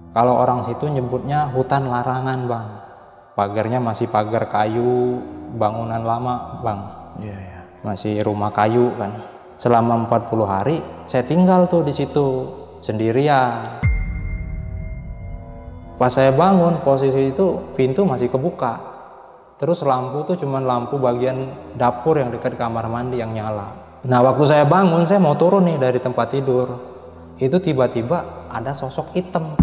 Kalau orang situ nyebutnya hutan larangan, Bang. Pagarnya masih pagar kayu, bangunan lama, Bang. Iya, iya. Masih rumah kayu kan. Selama 40 hari saya tinggal tuh di situ sendirian. Pas saya bangun, posisi itu pintu masih kebuka. Terus lampu tuh cuman lampu bagian dapur yang dekat kamar mandi yang nyala. Nah, waktu saya bangun, saya mau turun nih dari tempat tidur. Itu tiba-tiba ada sosok hitam.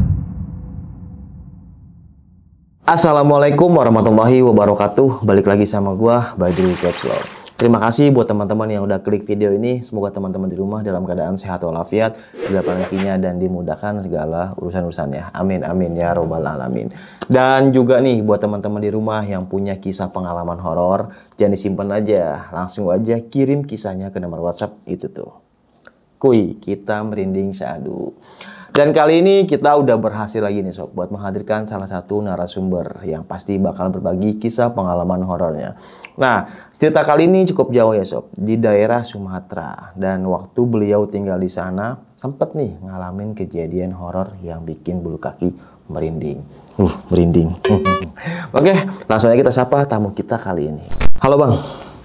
Assalamualaikum warahmatullahi wabarakatuh. Balik lagi sama gua, Badri Capslow. Terima kasih buat teman-teman yang udah klik video ini. Semoga teman-teman di rumah dalam keadaan sehat walafiat, diberikan rezekinya dan dimudahkan segala urusan-urusannya. Amin amin ya robbal alamin. Dan juga nih buat teman-teman di rumah yang punya kisah pengalaman horor, jangan disimpan aja, langsung aja kirim kisahnya ke nomor WhatsApp itu tuh. Kuy, kita merinding syahdu. Dan kali ini kita udah berhasil lagi nih sob buat menghadirkan salah satu narasumber yang pasti bakal berbagi kisah pengalaman horornya. Nah, cerita kali ini cukup jauh ya sob, di daerah Sumatera. Dan waktu beliau tinggal di sana, sempet nih ngalamin kejadian horor yang bikin bulu kaki merinding. Merinding. Oke, langsung aja kita sapa tamu kita kali ini. Halo Bang.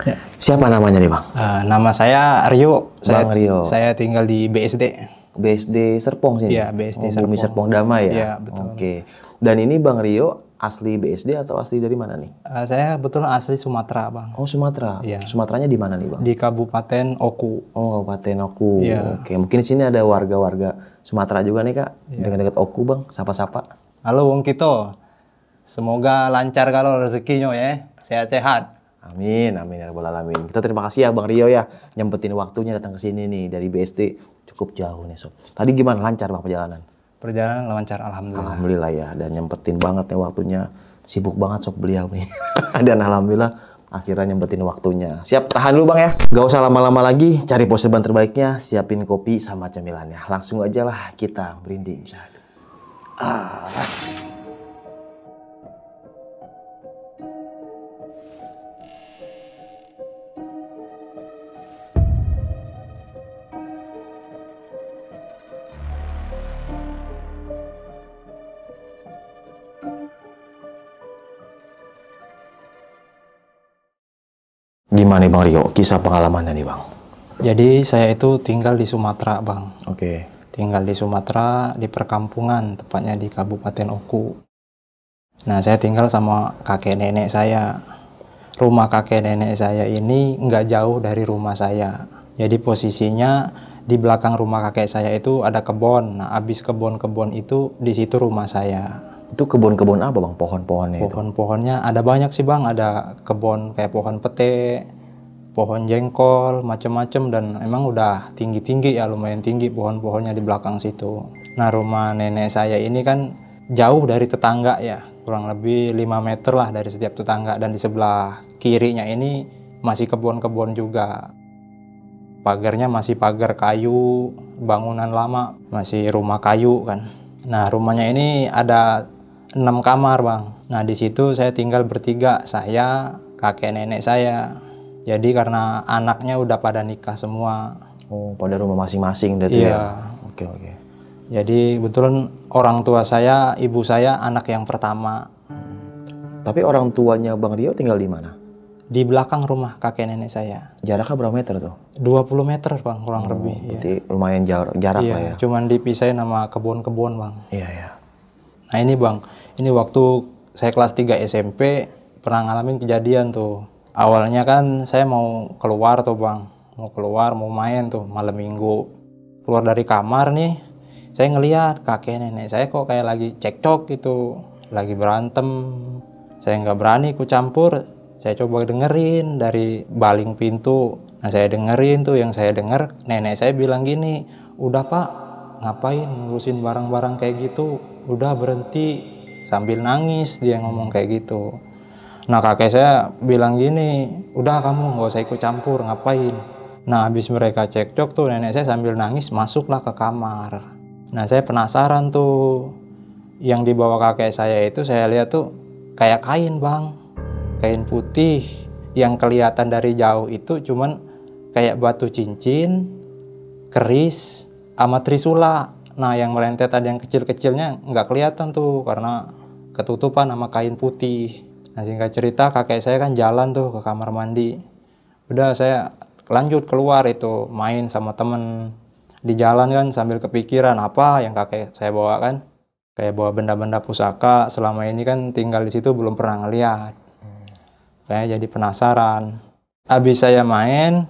Ya. Siapa namanya nih Bang? Nama saya Rio. Bang Rio. Saya tinggal di BSD. BSD Serpong sini? Iya, BSD Bumi Serpong Damai ya? Iya, betul. Oke. Dan ini Bang Rio asli BSD atau asli dari mana nih? Saya betul asli Sumatera, Bang. Oh, Sumatera. Iya. Sumateranya di mana nih, Bang? Di Kabupaten Oku. Oh, Kabupaten Oku. Iya. Oke, mungkin di sini ada warga-warga Sumatera juga nih, Kak. Iya. Dekat-dekat Oku, Bang. Sapa-sapa. Halo Wong Kito. Semoga lancar kalau rezekinya ya. Sehat-sehat. Amin, amin ya rabbal alamin. Kita terima kasih ya Bang Rio ya, nyempetin waktunya datang ke sini nih dari BSD. Cukup jauh nih sob. Tadi gimana, lancar Bang perjalanan? Perjalanan lancar, alhamdulillah. Alhamdulillah ya, dan nyempetin banget nih waktunya. Sibuk banget sob beliau nih. Dan alhamdulillah akhirnya nyempetin waktunya. Siap, tahan dulu Bang ya. Gak usah lama-lama lagi, cari pose ban terbaiknya, siapin kopi sama cemilannya. Langsung aja lah kita merinding. Gimana nih Bang Rio, kisah pengalamannya nih Bang? Jadi saya itu tinggal di Sumatera, Bang. Oke. Tinggal di Sumatera, di perkampungan, tepatnya di Kabupaten Oku. Nah, saya tinggal sama kakek nenek saya. Rumah kakek nenek saya ini nggak jauh dari rumah saya. Jadi posisinya di belakang rumah kakek saya itu ada kebun. Nah, habis kebun-kebun itu di situ rumah saya. Itu kebun-kebun apa Bang? Pohon-pohonnya itu? Pohon-pohonnya ada banyak sih Bang. Ada kebun kayak pohon pete, pohon jengkol, macam-macam, dan emang udah tinggi-tinggi ya, lumayan tinggi pohon-pohonnya di belakang situ. Nah, rumah nenek saya ini kan jauh dari tetangga ya, kurang lebih 5 meter lah dari setiap tetangga, dan di sebelah kirinya ini masih kebun-kebun juga. Pagarnya masih pagar kayu, bangunan lama, masih rumah kayu kan. Nah, rumahnya ini ada 6 kamar Bang. Nah, di situ saya tinggal bertiga, saya, kakek nenek saya. Jadi karena anaknya udah pada nikah semua. Oh, pada rumah masing-masing berarti Iya. ya? Oke, oke. Jadi kebetulan orang tua saya, ibu saya anak yang pertama. Tapi orang tuanya Bang Rio tinggal di mana? Di belakang rumah kakek nenek saya. Jaraknya berapa meter tuh? 20 meter Bang, kurang lebih. Berarti lumayan jarak Iya, lah ya? cuman dipisahin sama kebun-kebun Bang. Iya, iya. Nah ini Bang, ini waktu saya kelas 3 SMP pernah ngalamin kejadian tuh. Awalnya kan saya mau keluar tuh Bang, mau main tuh malam minggu. Keluar dari kamar nih, saya ngelihat kakek nenek saya kok kayak lagi cekcok gitu, lagi berantem. Saya nggak berani ikut campur, saya coba dengerin dari baling pintu. Nah saya dengerin tuh, yang saya denger nenek saya bilang gini, udah Pak, ngapain ngurusin barang-barang kayak gitu, udah berhenti. Sambil nangis dia ngomong kayak gitu. Nah kakek saya bilang gini, udah kamu nggak usah ikut campur, ngapain. Nah habis mereka cekcok tuh, nenek saya sambil nangis masuklah ke kamar. Nah saya penasaran tuh, yang dibawa kakek saya itu saya lihat tuh kayak kain Bang, kain putih. Yang kelihatan dari jauh itu cuman kayak batu cincin, keris, sama trisula. Nah yang merentetan yang kecil-kecilnya nggak kelihatan tuh karena ketutupan sama kain putih. Nah singkat cerita kakek saya kan jalan tuh ke kamar mandi. Udah saya lanjut keluar itu main sama temen. Di jalan kan sambil kepikiran apa yang kakek saya bawa kan. Kayak bawa benda-benda pusaka, selama ini kan tinggal di situ belum pernah ngeliat. Saya jadi penasaran. Habis saya main,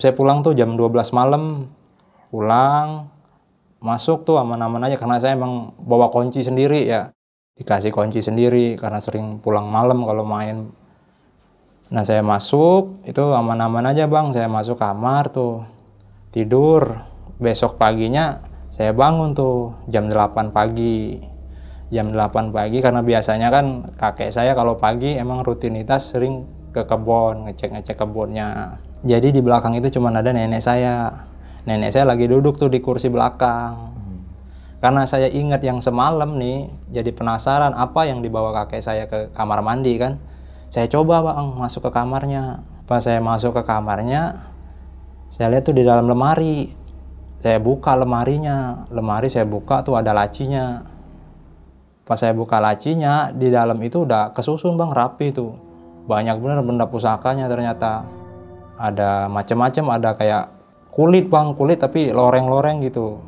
saya pulang tuh jam 12 malam. Pulang, masuk tuh aman-aman aja karena saya emang bawa kunci sendiri ya. Dikasih kunci sendiri karena sering pulang malam kalau main. Nah saya masuk, itu aman-aman aja bang. Saya masuk kamar tuh, tidur. Besok paginya saya bangun tuh jam 8 pagi. Jam 8 pagi karena biasanya kan kakek saya kalau pagi emang rutinitas sering ke kebun, ngecek-ngecek kebunnya. Jadi di belakang itu cuma ada nenek saya. Nenek saya lagi duduk tuh di kursi belakang. Karena saya ingat yang semalam nih, jadi penasaran apa yang dibawa kakek saya ke kamar mandi kan. Saya coba bang masuk ke kamarnya. Pas saya masuk ke kamarnya, saya lihat tuh di dalam lemari. Saya buka lemarinya. Lemari saya buka tuh ada lacinya. Pas saya buka lacinya, di dalam itu udah kesusun bang, rapi tuh. Banyak bener benda pusakanya ternyata. Ada macam-macam, ada kayak kulit bang, kulit tapi loreng-loreng gitu.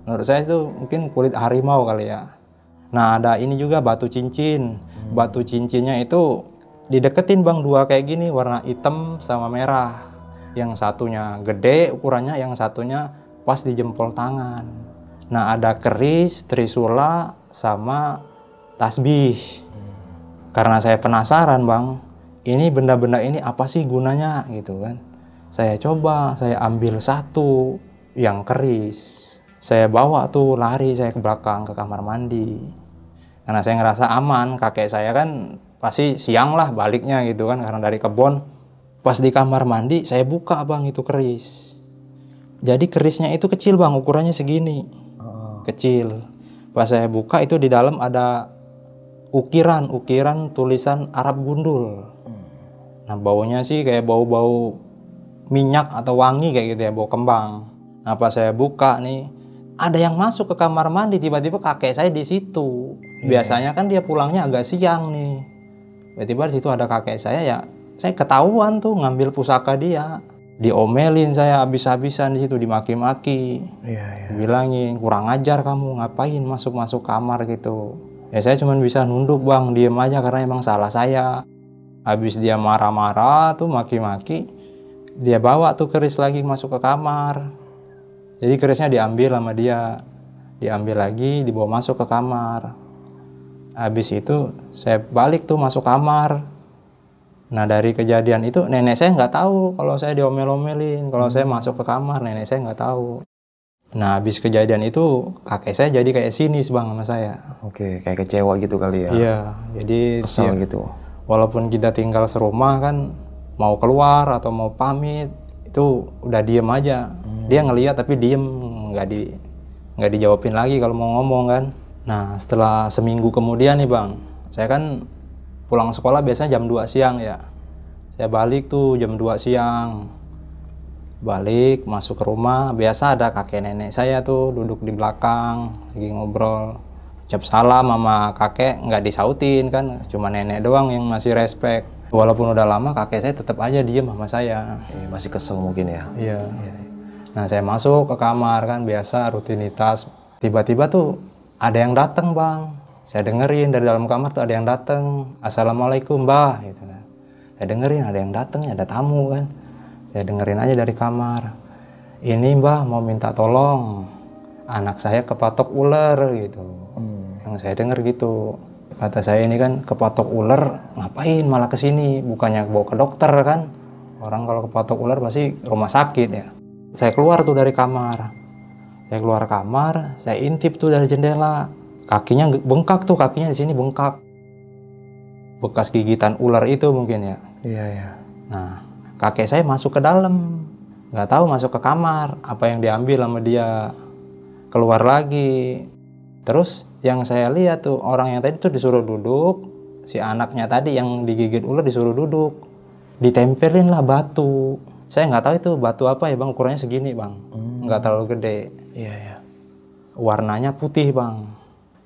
Menurut saya itu mungkin kulit harimau kali ya. Nah ada ini juga batu cincin. Batu cincinnya itu dideketin bang, dua kayak gini, warna hitam sama merah. Yang satunya gede ukurannya, yang satunya pas di jempol tangan. Nah ada keris, trisula, sama tasbih. Karena saya penasaran bang, ini benda-benda ini apa sih gunanya gitu kan. Saya coba, saya ambil satu yang keris. Saya bawa tuh lari saya ke belakang ke kamar mandi. Karena saya ngerasa aman, kakek saya kan pasti siang lah baliknya gitu kan karena dari kebun. Pas di kamar mandi saya buka bang itu keris. Jadi kerisnya itu kecil bang, ukurannya segini. Kecil. Pas saya buka itu di dalam ada ukiran tulisan Arab gundul. Nah baunya sih kayak bau-bau minyak atau wangi kayak gitu ya, bau kembang. Nah pas saya buka nih, ada yang masuk ke kamar mandi, tiba-tiba kakek saya di situ. Biasanya kan dia pulangnya agak siang nih. Tiba-tiba di situ ada kakek saya ya, saya ketahuan tuh ngambil pusaka dia. Diomelin saya habis-habisan di situ, dimaki-maki. Bilangin kurang ajar kamu, ngapain masuk-masuk kamar gitu. Ya saya cuma bisa nunduk bang, diem aja karena emang salah saya. Habis dia marah-marah tuh maki-maki, dia bawa tuh keris lagi masuk ke kamar. Jadi kerisnya diambil sama dia, diambil lagi, dibawa masuk ke kamar. Habis itu saya balik tuh masuk kamar. Nah dari kejadian itu nenek saya nggak tahu kalau saya diomel-omelin, kalau saya masuk ke kamar nenek saya nggak tahu. Nah habis kejadian itu kakek saya jadi kayak sinis bang sama saya. Oke, kayak kecewa gitu kali ya? Iya, jadi kesel gitu. Walaupun kita tinggal serumah kan, mau keluar atau mau pamit itu udah diem aja. Dia ngeliat tapi diem, nggak dijawabin lagi kalau mau ngomong kan. Nah setelah seminggu kemudian nih bang, saya kan pulang sekolah biasanya jam 2 siang ya. Saya balik tuh jam 2 siang. Balik, masuk ke rumah. Biasa ada kakek nenek saya tuh duduk di belakang, lagi ngobrol. Ucap salam sama kakek, nggak disautin kan. Cuma nenek doang yang masih respect. Walaupun udah lama, kakek saya tetap aja diem sama saya. Masih kesel mungkin ya? Iya. Nah saya masuk ke kamar kan, biasa rutinitas. Tiba-tiba tuh ada yang datang bang. Saya dengerin dari dalam kamar tuh ada yang datang. Assalamualaikum mbah gitu kan. Saya dengerin ada yang datang, ada tamu kan. Saya dengerin aja dari kamar. Ini mbah mau minta tolong. Anak saya kepatok ular gitu. Yang saya denger gitu. Kata saya ini kan kepatok ular, ngapain malah kesini? Bukannya bawa ke dokter kan? Orang kalau kepatok ular pasti rumah sakit ya. Saya keluar tuh dari kamar. Saya keluar kamar, saya intip tuh dari jendela. Kakinya bengkak tuh, kakinya di sini bengkak. Bekas gigitan ular itu mungkin ya. Iya. Nah, kakek saya masuk ke dalam. Nggak tahu masuk ke kamar, apa yang diambil sama dia. Keluar lagi. Terus yang saya lihat tuh, orang yang tadi tuh disuruh duduk. Si anaknya tadi yang digigit ular disuruh duduk. Ditempelin lah batu. Saya nggak tahu itu batu apa ya bang, ukurannya segini bang. Nggak terlalu gede. Iya. warnanya putih bang.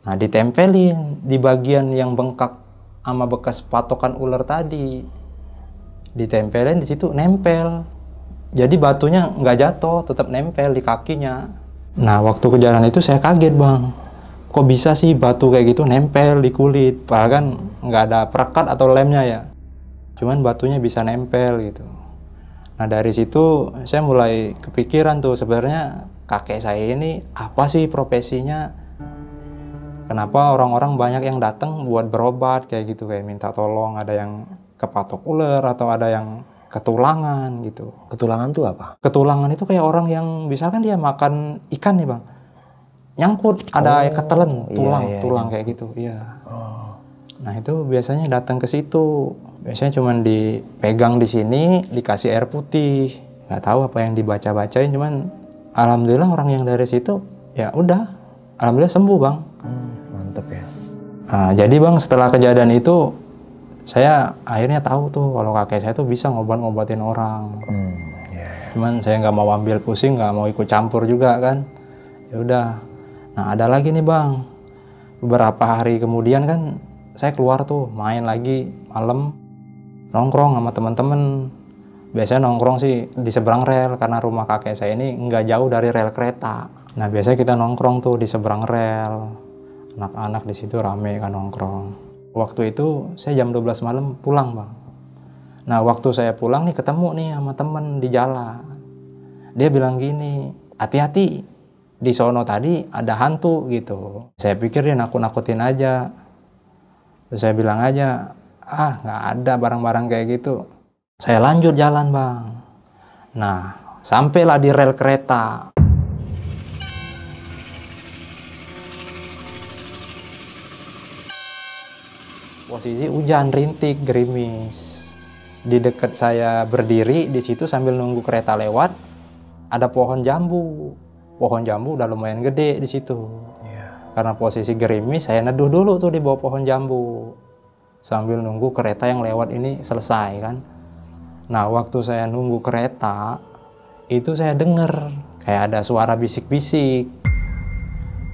Nah ditempelin di bagian yang bengkak sama bekas patokan ular tadi, ditempelin di situ, nempel. Jadi batunya nggak jatuh, tetap nempel di kakinya. Nah waktu kejadian itu saya kaget bang, kok bisa sih batu kayak gitu nempel di kulit, padahal kan nggak ada perekat atau lemnya ya, cuman batunya bisa nempel gitu. Nah dari situ saya mulai kepikiran tuh, sebenarnya kakek saya ini apa sih profesinya, kenapa orang-orang banyak yang datang buat berobat kayak gitu, kayak minta tolong, ada yang kepatok ular atau ada yang ketulangan gitu. Ketulangan tuh apa? Ketulangan itu kayak orang yang misalkan dia makan ikan nih bang, nyangkut, ada ketelen tulang kayak gitu. Iya. Nah itu biasanya datang ke situ, biasanya cuman dipegang di sini, dikasih air putih, nggak tahu apa yang dibaca-bacain, cuman alhamdulillah orang yang dari situ ya udah, alhamdulillah sembuh bang. Mantep ya. Nah, jadi bang setelah kejadian itu saya akhirnya tahu tuh kalau kakek saya tuh bisa ngobatin orang. Cuman saya nggak mau ambil pusing, nggak mau ikut campur juga kan. Ya udah. Nah ada lagi nih bang, beberapa hari kemudian kan saya keluar tuh main lagi malam, nongkrong sama teman-teman. Biasanya nongkrong sih di seberang rel karena rumah kakek saya ini nggak jauh dari rel kereta. Nah biasanya kita nongkrong tuh di seberang rel, anak-anak di situ rame kan nongkrong. Waktu itu saya jam 12 malam pulang bang. Nah waktu saya pulang nih ketemu nih sama temen di jalan. Dia bilang gini, hati-hati, di sono tadi ada hantu gitu. Saya pikir dia nakut-nakutin aja. Terus saya bilang aja, nggak ada barang-barang kayak gitu. Saya lanjut jalan bang. Nah sampailah di rel kereta. Posisi hujan, rintik, gerimis. Di dekat saya berdiri di situ sambil nunggu kereta lewat, ada pohon jambu. Pohon jambu udah lumayan gede di situ. Karena posisi gerimis, saya neduh dulu tuh di bawah pohon jambu sambil nunggu kereta yang lewat ini selesai kan. Nah waktu saya nunggu kereta itu saya dengar kayak ada suara bisik-bisik.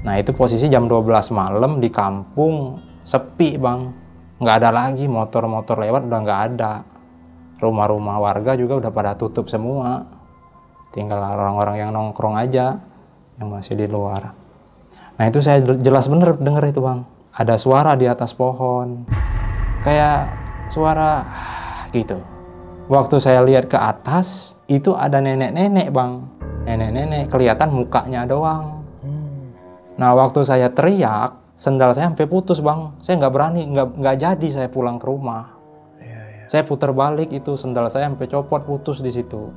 Nah itu posisi jam 12 malam di kampung, sepi bang. Nggak ada lagi motor-motor lewat, udah nggak ada. Rumah-rumah warga juga udah pada tutup semua. Tinggal orang-orang yang nongkrong aja yang masih di luar. Nah itu saya jelas bener denger itu bang. Ada suara di atas pohon. Kayak suara gitu. Waktu saya lihat ke atas, itu ada nenek-nenek bang. Nenek-nenek, kelihatan mukanya doang. Nah waktu saya teriak, sendal saya sampai putus bang. Saya nggak berani, nggak jadi saya pulang ke rumah. Saya putar balik itu, sendal saya sampai copot, putus di situ.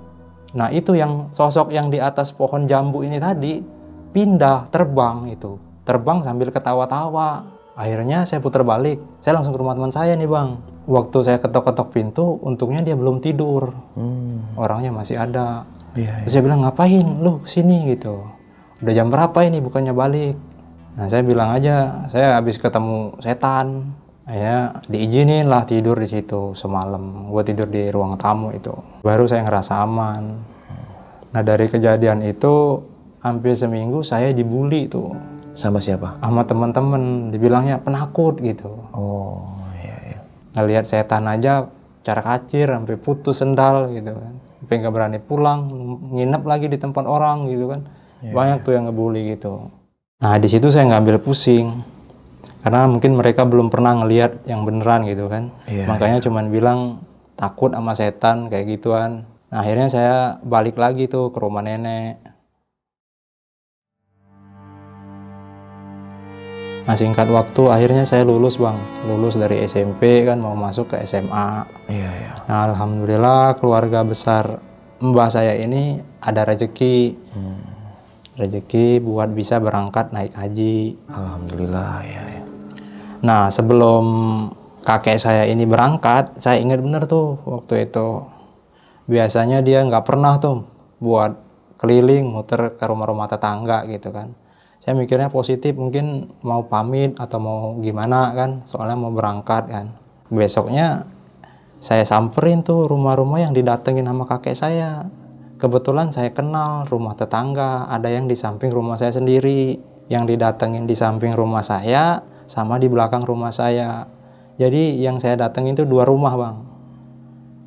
Nah itu yang sosok yang di atas pohon jambu ini tadi pindah, terbang itu, terbang sambil ketawa-tawa. Akhirnya saya putar balik, saya langsung ke rumah teman saya nih bang. Waktu saya ketok-ketok pintu, untungnya dia belum tidur, orangnya masih ada. Terus saya bilang, ngapain lu kesini gitu? Udah jam berapa ini bukannya balik? Nah saya bilang aja, saya habis ketemu setan. Ya diizinin lah tidur di situ semalam. Gue tidur di ruang tamu itu. Baru saya ngerasa aman. Nah dari kejadian itu hampir seminggu saya dibully tuh. Sama siapa? Sama teman-teman. Dibilangnya penakut gitu. Oh iya. Ngelihat setan aja cara kacir sampai putus sendal gitu kan. Sampai nggak berani pulang, nginep lagi di tempat orang gitu kan. Banyak tuh yang ngebully gitu. Nah di situ saya ngambil pusing. Karena mungkin mereka belum pernah ngelihat yang beneran gitu kan. Makanya cuman bilang takut sama setan kayak gituan. Nah akhirnya saya balik lagi tuh ke rumah nenek. Nah singkat waktu akhirnya saya lulus bang. Lulus dari SMP kan mau masuk ke SMA. Nah alhamdulillah keluarga besar mbah saya ini ada rezeki. Rezeki buat bisa berangkat naik haji. Alhamdulillah ya. Nah sebelum kakek saya ini berangkat, saya ingat bener tuh waktu itu. Biasanya dia nggak pernah tuh buat keliling, muter ke rumah-rumah tetangga gitu kan. Saya mikirnya positif, mungkin mau pamit atau mau gimana kan, soalnya mau berangkat kan. Besoknya saya samperin tuh rumah-rumah yang didatengin sama kakek saya. Kebetulan saya kenal rumah tetangga, ada yang di samping rumah saya sendiri. yang didatengin di samping rumah saya sama di belakang rumah saya. Jadi yang saya datengin itu 2 rumah bang.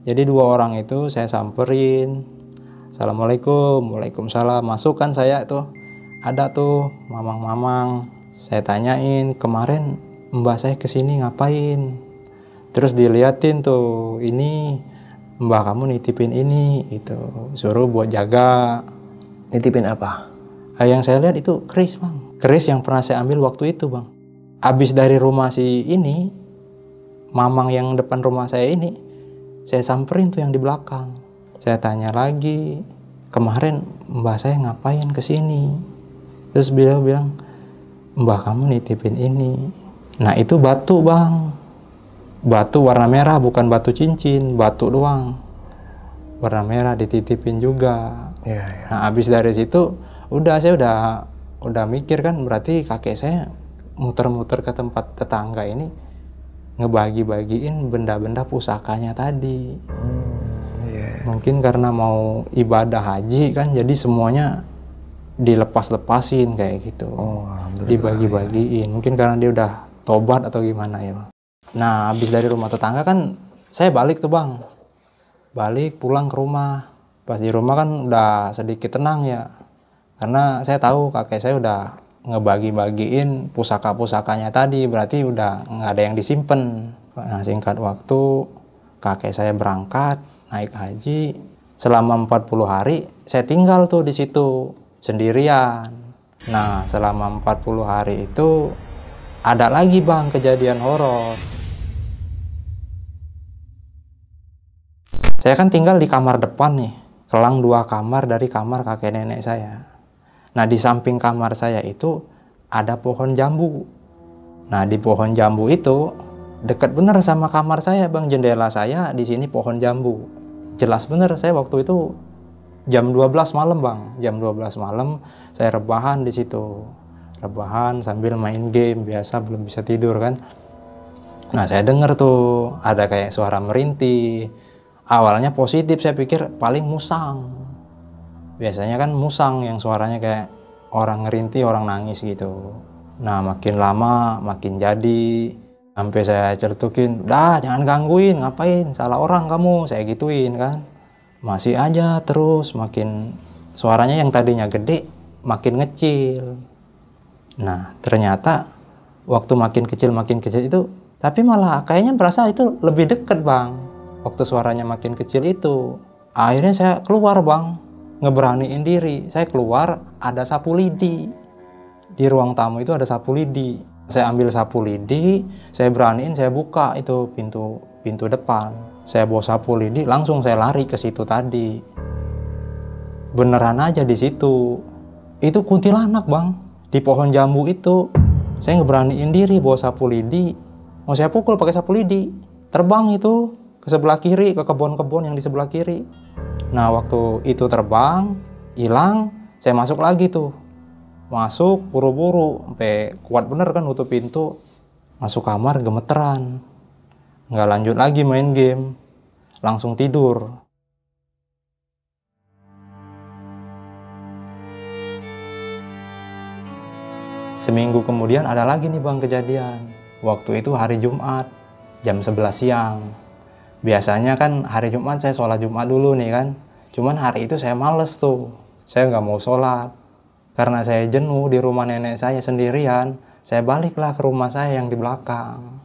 Jadi 2 orang itu saya samperin, assalamualaikum, waalaikumsalam, masuk kan saya tuh, ada tuh mamang-mamang. Saya tanyain, kemarin mbak saya kesini ngapain? Terus diliatin tuh, ini mbak kamu nitipin ini, itu suruh buat jaga. Nitipin apa? Yang saya lihat itu keris bang, keris yang pernah saya ambil waktu itu bang. Abis dari rumah si ini, mamang yang depan rumah saya ini, saya samperin tuh yang di belakang. Saya tanya lagi, kemarin mbak saya ngapain kesini? Terus beliau bilang, mbak kamu nitipin ini. Nah itu batu bang, batu warna merah, bukan batu cincin, batu doang warna merah dititipin juga. Nah abis dari situ udah saya udah mikir kan, berarti kakek saya muter-muter ke tempat tetangga ini ngebagi-bagiin benda-benda pusakanya tadi. Mungkin karena mau ibadah haji kan, jadi semuanya dilepas-lepasin kayak gitu. Dibagi-bagiin. Mungkin karena dia udah tobat atau gimana ya. Nah habis dari rumah tetangga kan saya balik tuh bang, balik pulang ke rumah. Pas di rumah kan udah sedikit tenang ya, karena saya tahu kakek saya udah ngebagi-bagiin pusaka-pusakanya tadi, berarti udah nggak ada yang disimpan. Nah singkat waktu kakek saya berangkat naik haji, selama 40 hari saya tinggal tuh di situ sendirian. Nah selama 40 hari itu ada lagi bang kejadian horor. Saya kan tinggal di kamar depan nih, kelang 2 kamar dari kamar kakek nenek saya. Nah di samping kamar saya itu ada pohon jambu. Nah di pohon jambu itu dekat bener sama kamar saya bang, jendela saya di sini pohon jambu. Jelas bener, saya waktu itu jam 12 malam bang, jam 12 malam saya rebahan di situ. Rebahan sambil main game, biasa belum bisa tidur kan. Nah saya denger tuh ada kayak suara merintih. Awalnya positif, saya pikir paling musang. Biasanya kan musang yang suaranya kayak orang ngerintih, orang nangis gitu. Nah makin lama makin jadi, sampai saya celutukin, udah jangan gangguin, ngapain, salah orang kamu, saya gituin kan. Masih aja terus, makin suaranya yang tadinya gede makin kecil. Nah ternyata waktu makin kecil itu, tapi malah kayaknya berasa itu lebih deket bang. Waktu suaranya makin kecil itu, akhirnya saya keluar bang, ngeberaniin diri. Saya keluar, ada sapu lidi. Di ruang tamu itu ada sapu lidi. Saya ambil sapu lidi, saya beraniin, saya buka itu pintu depan. Saya bawa sapu lidi, langsung saya lari ke situ tadi. Beneran aja di situ. Itu kuntilanak bang, di pohon jambu itu. Saya ngeberaniin diri bawa sapu lidi. Mau saya pukul pakai sapu lidi. Terbang itu ke sebelah kiri, ke kebun-kebun yang di sebelah kiri. Nah waktu itu terbang, hilang, saya masuk lagi tuh. Masuk buru-buru, sampai kuat bener kan nutup pintu. Masuk kamar gemeteran. Nggak lanjut lagi main game, langsung tidur. Seminggu kemudian ada lagi nih bang kejadian. Waktu itu hari Jumat, jam 11 siang. Biasanya kan hari Jumat saya sholat Jumat dulu nih kan. Cuman hari itu saya males tuh. Saya nggak mau sholat. Karena saya jenuh di rumah nenek saya sendirian, saya baliklah ke rumah saya yang di belakang.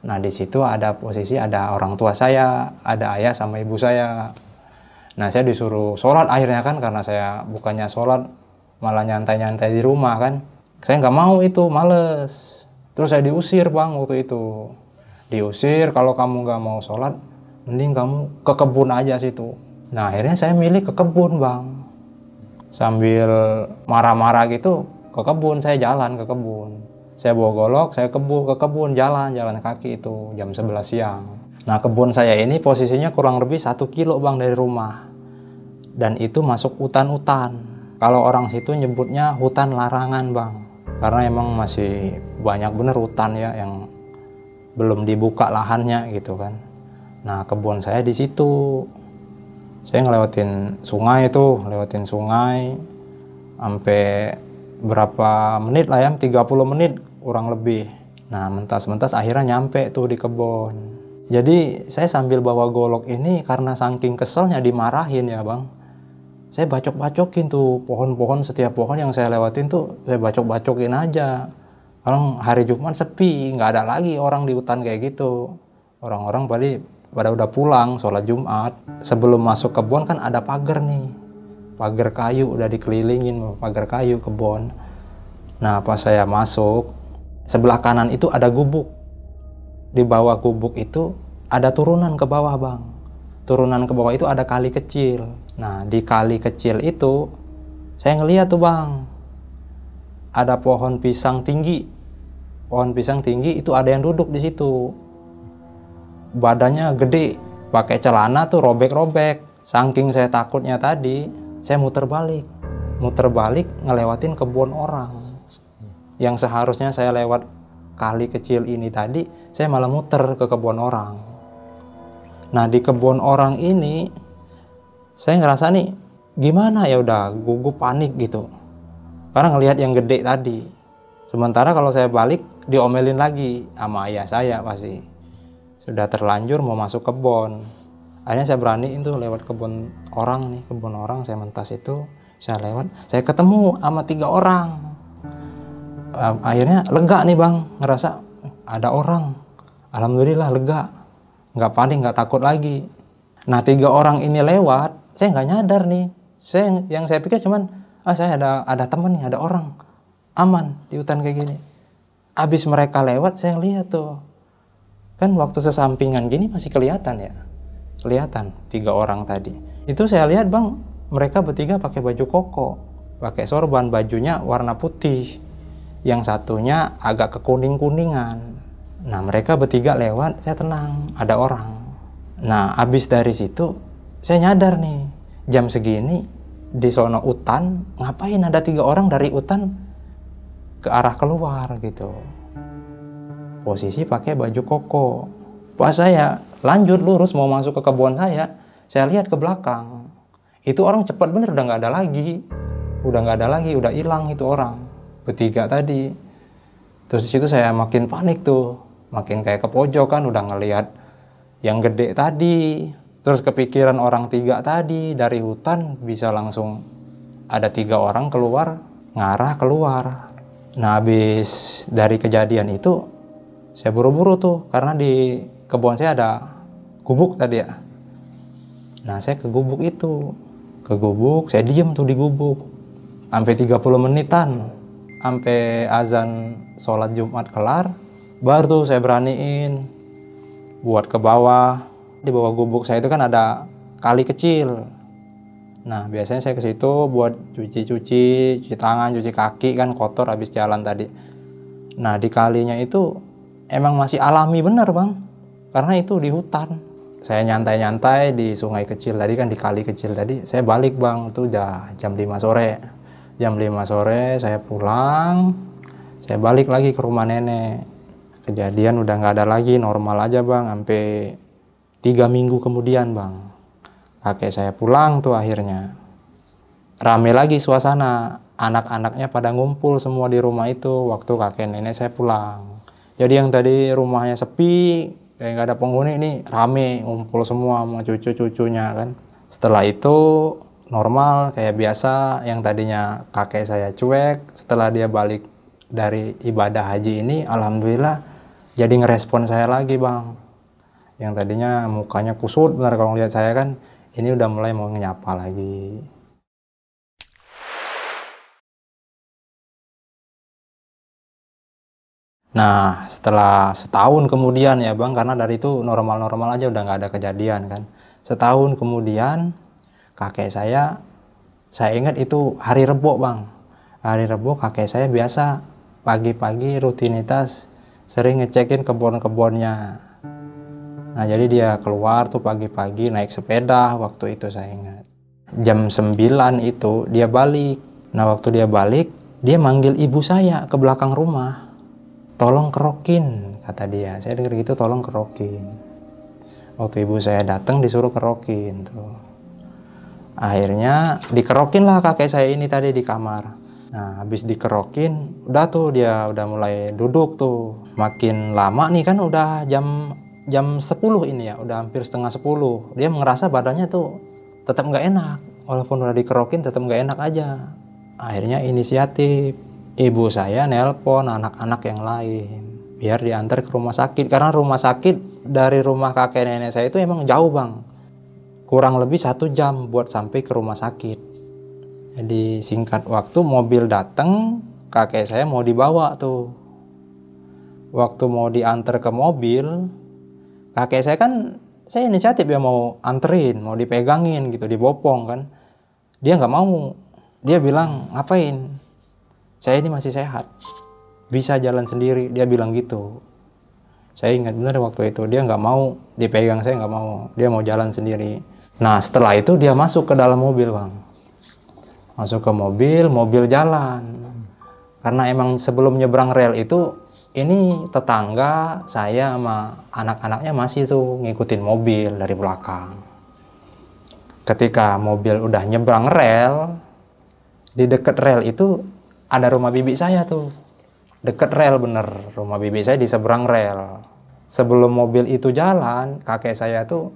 Nah di situ ada posisi ada orang tua saya, ada ayah sama ibu saya. Nah saya disuruh sholat akhirnya kan, karena saya bukannya sholat malah nyantai-nyantai di rumah kan. Saya nggak mau itu, males. Terus saya diusir bang waktu itu. Diusir, kalau kamu nggak mau sholat, mending kamu ke kebun aja situ. Nah akhirnya saya milih ke kebun bang. Sambil marah-marah gitu, ke kebun, saya jalan ke kebun. Saya bawa golok, saya ke kebun, jalan kaki itu, jam 11 siang. Nah kebun saya ini posisinya kurang lebih 1 kilo bang dari rumah. Dan itu masuk hutan-hutan. Kalau orang situ nyebutnya hutan larangan bang. Karena emang masih banyak bener hutan ya yang belum dibuka lahannya gitu kan. Nah kebun saya di situ. Saya ngelewatin sungai itu, sampai berapa menit lah ya, 30 menit kurang lebih. Nah, mentas-mentas akhirnya nyampe tuh di kebun. Jadi saya sambil bawa golok ini karena saking keselnya dimarahin ya bang, saya bacok-bacokin tuh pohon-pohon, setiap pohon yang saya lewatin tuh saya bacok-bacokin aja. Orang hari Jumat sepi, nggak ada lagi orang di hutan kayak gitu. Orang-orang pada udah pulang sholat Jumat. Sebelum masuk kebun kan ada pagar nih, pagar kayu, udah dikelilingin pagar kayu kebun. Nah pas saya masuk, sebelah kanan itu ada gubuk. Di bawah gubuk itu ada turunan ke bawah bang. Turunan ke bawah itu ada kali kecil. Nah di kali kecil itu saya ngeliat tuh bang, ada pohon pisang tinggi. Pohon pisang tinggi itu ada yang duduk di situ. Badannya gede, pakai celana tuh robek-robek. Saking saya takutnya tadi, saya muter balik ngelewatin kebun orang. Yang seharusnya saya lewat kali kecil ini tadi, saya malah muter ke kebun orang. Nah di kebun orang ini saya ngerasa nih gimana ya, udah gugup panik gitu karena ngelihat yang gede tadi. Sementara kalau saya balik diomelin lagi sama ayah saya, pasti sudah terlanjur mau masuk kebun. Akhirnya saya beraniin tuh lewat kebun orang nih, kebun orang saya mentas itu, saya lewat, saya ketemu sama 3 orang. Akhirnya lega nih bang, ngerasa ada orang, alhamdulillah lega, nggak panik, nggak takut lagi. Nah 3 orang ini lewat, saya nggak nyadar nih, yang saya pikir cuman saya ada temen nih, ada orang, aman di hutan kayak gini. Abis mereka lewat saya lihat tuh, kan waktu sesampingan gini masih kelihatan ya, kelihatan 3 orang tadi. Itu saya lihat bang, mereka bertiga pakai baju koko, pakai sorban, bajunya warna putih. Yang satunya agak kekuning-kuningan. Nah mereka bertiga lewat, saya tenang, ada orang. Nah abis dari situ saya nyadar nih, jam segini di sono hutan, ngapain ada 3 orang dari hutan ke arah keluar gitu. Posisi pakai baju koko. Pas saya lanjut lurus mau masuk ke kebun saya lihat ke belakang. Itu orang cepat bener, udah nggak ada lagi. Udah hilang itu orang. Bertiga tadi. Terus di situ saya makin panik tuh, makin kayak ke pojok kan, udah ngelihat yang gede tadi. Terus kepikiran orang 3 tadi dari hutan bisa langsung ada 3 orang keluar, ngarah keluar. Nah habis dari kejadian itu saya buru-buru tuh, karena di kebun saya ada gubuk tadi ya. Nah saya ke gubuk itu, saya diem tuh di gubuk sampai 30 menitan. Sampai azan sholat Jumat kelar, baru tuh saya beraniin buat ke bawah. Di bawah gubuk saya itu kan ada kali kecil. Nah biasanya saya ke situ buat cuci tangan, cuci kaki, kan kotor habis jalan tadi. Nah di kalinya itu emang masih alami bener bang, karena itu di hutan. Saya nyantai-nyantai di sungai kecil tadi kan, di kali kecil tadi. Saya balik bang, itu udah jam 5 sore. Jam 5 sore saya pulang, saya balik lagi ke rumah nenek. Kejadian udah nggak ada lagi, normal aja bang, sampai 3 minggu kemudian bang. Kakek saya pulang tuh akhirnya. Rame lagi suasana, anak-anaknya pada ngumpul semua di rumah itu waktu kakek nenek saya pulang. Jadi yang tadi rumahnya sepi, kayak nggak ada penghuni, ini rame, ngumpul semua sama cucu-cucunya kan. Setelah itu normal kayak biasa, yang tadinya kakek saya cuek, setelah dia balik dari ibadah haji ini alhamdulillah jadi ngerespon saya lagi bang. Yang tadinya mukanya kusut benar kalau ngeliat saya kan, ini udah mulai mau nyapa lagi. Nah setelah setahun kemudian ya bang, karena dari itu normal-normal aja, udah nggak ada kejadian kan. Setahun kemudian kakek saya ingat itu hari Rebo bang. Hari Rebo kakek saya biasa pagi-pagi rutinitas sering ngecekin kebun-kebunnya. Nah jadi dia keluar tuh pagi-pagi naik sepeda, waktu itu saya ingat. Jam 9 itu dia balik. Nah waktu dia balik, dia manggil ibu saya ke belakang rumah. Tolong kerokin, kata dia. Saya dengar gitu, tolong kerokin. Waktu ibu saya datang disuruh kerokin tuh. Akhirnya dikerokin lah kakek saya ini tadi di kamar. Nah, habis dikerokin, udah tuh dia udah mulai duduk tuh. Makin lama nih kan udah jam 10 ini ya, udah hampir setengah 10. Dia ngerasa badannya tuh tetap nggak enak. Walaupun udah dikerokin tetap nggak enak aja. Akhirnya inisiatif, ibu saya nelpon anak-anak yang lain biar diantar ke rumah sakit. Karena rumah sakit dari rumah kakek nenek saya itu emang jauh bang. Kurang lebih 1 jam buat sampai ke rumah sakit. Jadi singkat waktu mobil datang, kakek saya mau dibawa tuh. Waktu mau diantar ke mobil, kakek saya kan, saya inisiatif ya mau anterin, mau dipegangin gitu, dibopong kan. Dia nggak mau. Dia bilang, ngapain? Saya ini masih sehat, bisa jalan sendiri. Dia bilang gitu. Saya ingat benar waktu itu, dia nggak mau dipegang, saya nggak mau. Dia mau jalan sendiri. Nah setelah itu dia masuk ke dalam mobil bang. Masuk ke mobil, mobil jalan. Karena emang sebelum nyebrang rel itu, ini tetangga saya sama anak-anaknya masih tuh ngikutin mobil dari belakang. Ketika mobil udah nyebrang rel, di deket rel itu ada rumah bibi saya tuh. Deket rel bener, rumah bibi saya di seberang rel. Sebelum mobil itu jalan, kakek saya tuh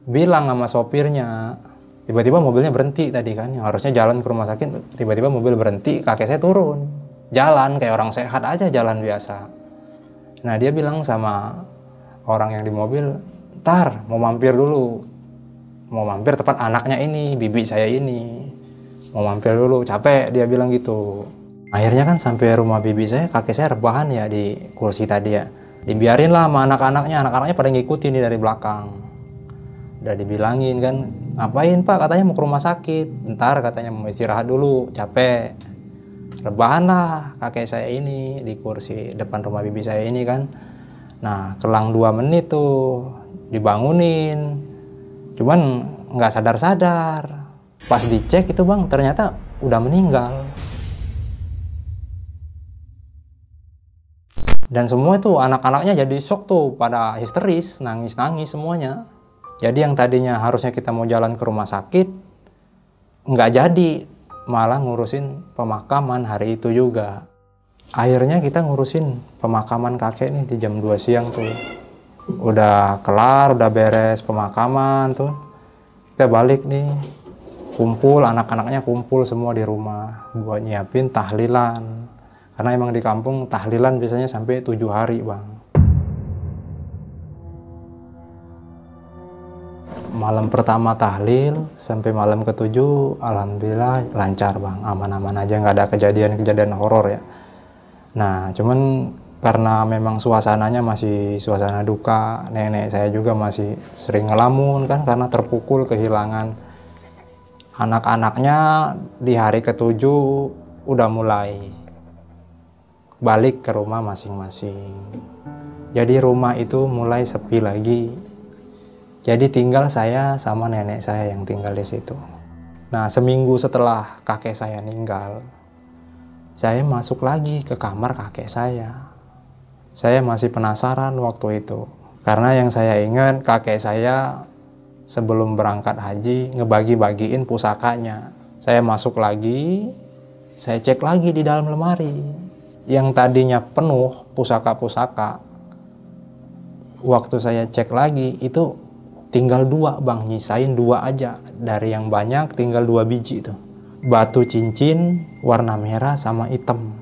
bilang sama sopirnya, tiba-tiba mobilnya berhenti tadi kan, yang harusnya jalan ke rumah sakit, tiba-tiba mobil berhenti, kakek saya turun. Jalan kayak orang sehat aja, jalan biasa. Nah dia bilang sama orang yang di mobil, ntar mau mampir dulu. Mau mampir tempat anaknya ini, bibi saya ini. Mau mampir dulu, capek dia bilang gitu. Akhirnya kan sampai rumah bibi saya, kakek saya rebahan ya di kursi tadi ya. Dibiarin lah sama anak-anaknya pada ngikutin nih dari belakang. Udah dibilangin kan, ngapain pak, katanya mau ke rumah sakit, bentar katanya mau istirahat dulu, capek. Rebahan lah kakek saya ini di kursi depan rumah bibi saya ini kan. Nah kelang 2 menit tuh dibangunin, cuman nggak sadar-sadar. Pas dicek itu bang, ternyata udah meninggal. Dan semua itu anak-anaknya jadi shock tuh, pada histeris, nangis-nangis semuanya. Jadi yang tadinya harusnya kita mau jalan ke rumah sakit, nggak jadi, malah ngurusin pemakaman hari itu juga. Akhirnya kita ngurusin pemakaman kakek nih di jam 2 siang tuh. Udah kelar, udah beres pemakaman tuh. Kita balik nih, kumpul, anak-anaknya kumpul semua di rumah buat nyiapin tahlilan. Karena emang di kampung tahlilan biasanya sampai 7 hari bang. Malam pertama tahlil sampai malam ke-7 alhamdulillah lancar bang, aman-aman aja, nggak ada kejadian-kejadian horor ya. Nah cuman karena memang suasananya masih suasana duka, nenek saya juga masih sering ngelamun kan karena terpukul kehilangan anak-anaknya. Di hari ke-7 udah mulai balik ke rumah masing-masing, jadi rumah itu mulai sepi lagi. Jadi tinggal saya sama nenek saya yang tinggal di situ. Nah seminggu setelah kakek saya meninggal, saya masuk lagi ke kamar kakek saya. Saya masih penasaran waktu itu. Karena yang saya ingat kakek saya sebelum berangkat haji ngebagi-bagiin pusakanya. Saya masuk lagi, saya cek lagi di dalam lemari. Yang tadinya penuh pusaka-pusaka, waktu saya cek lagi itu tinggal 2 bang, nyisain 2 aja. Dari yang banyak tinggal 2 biji tuh. Batu cincin warna merah sama hitam,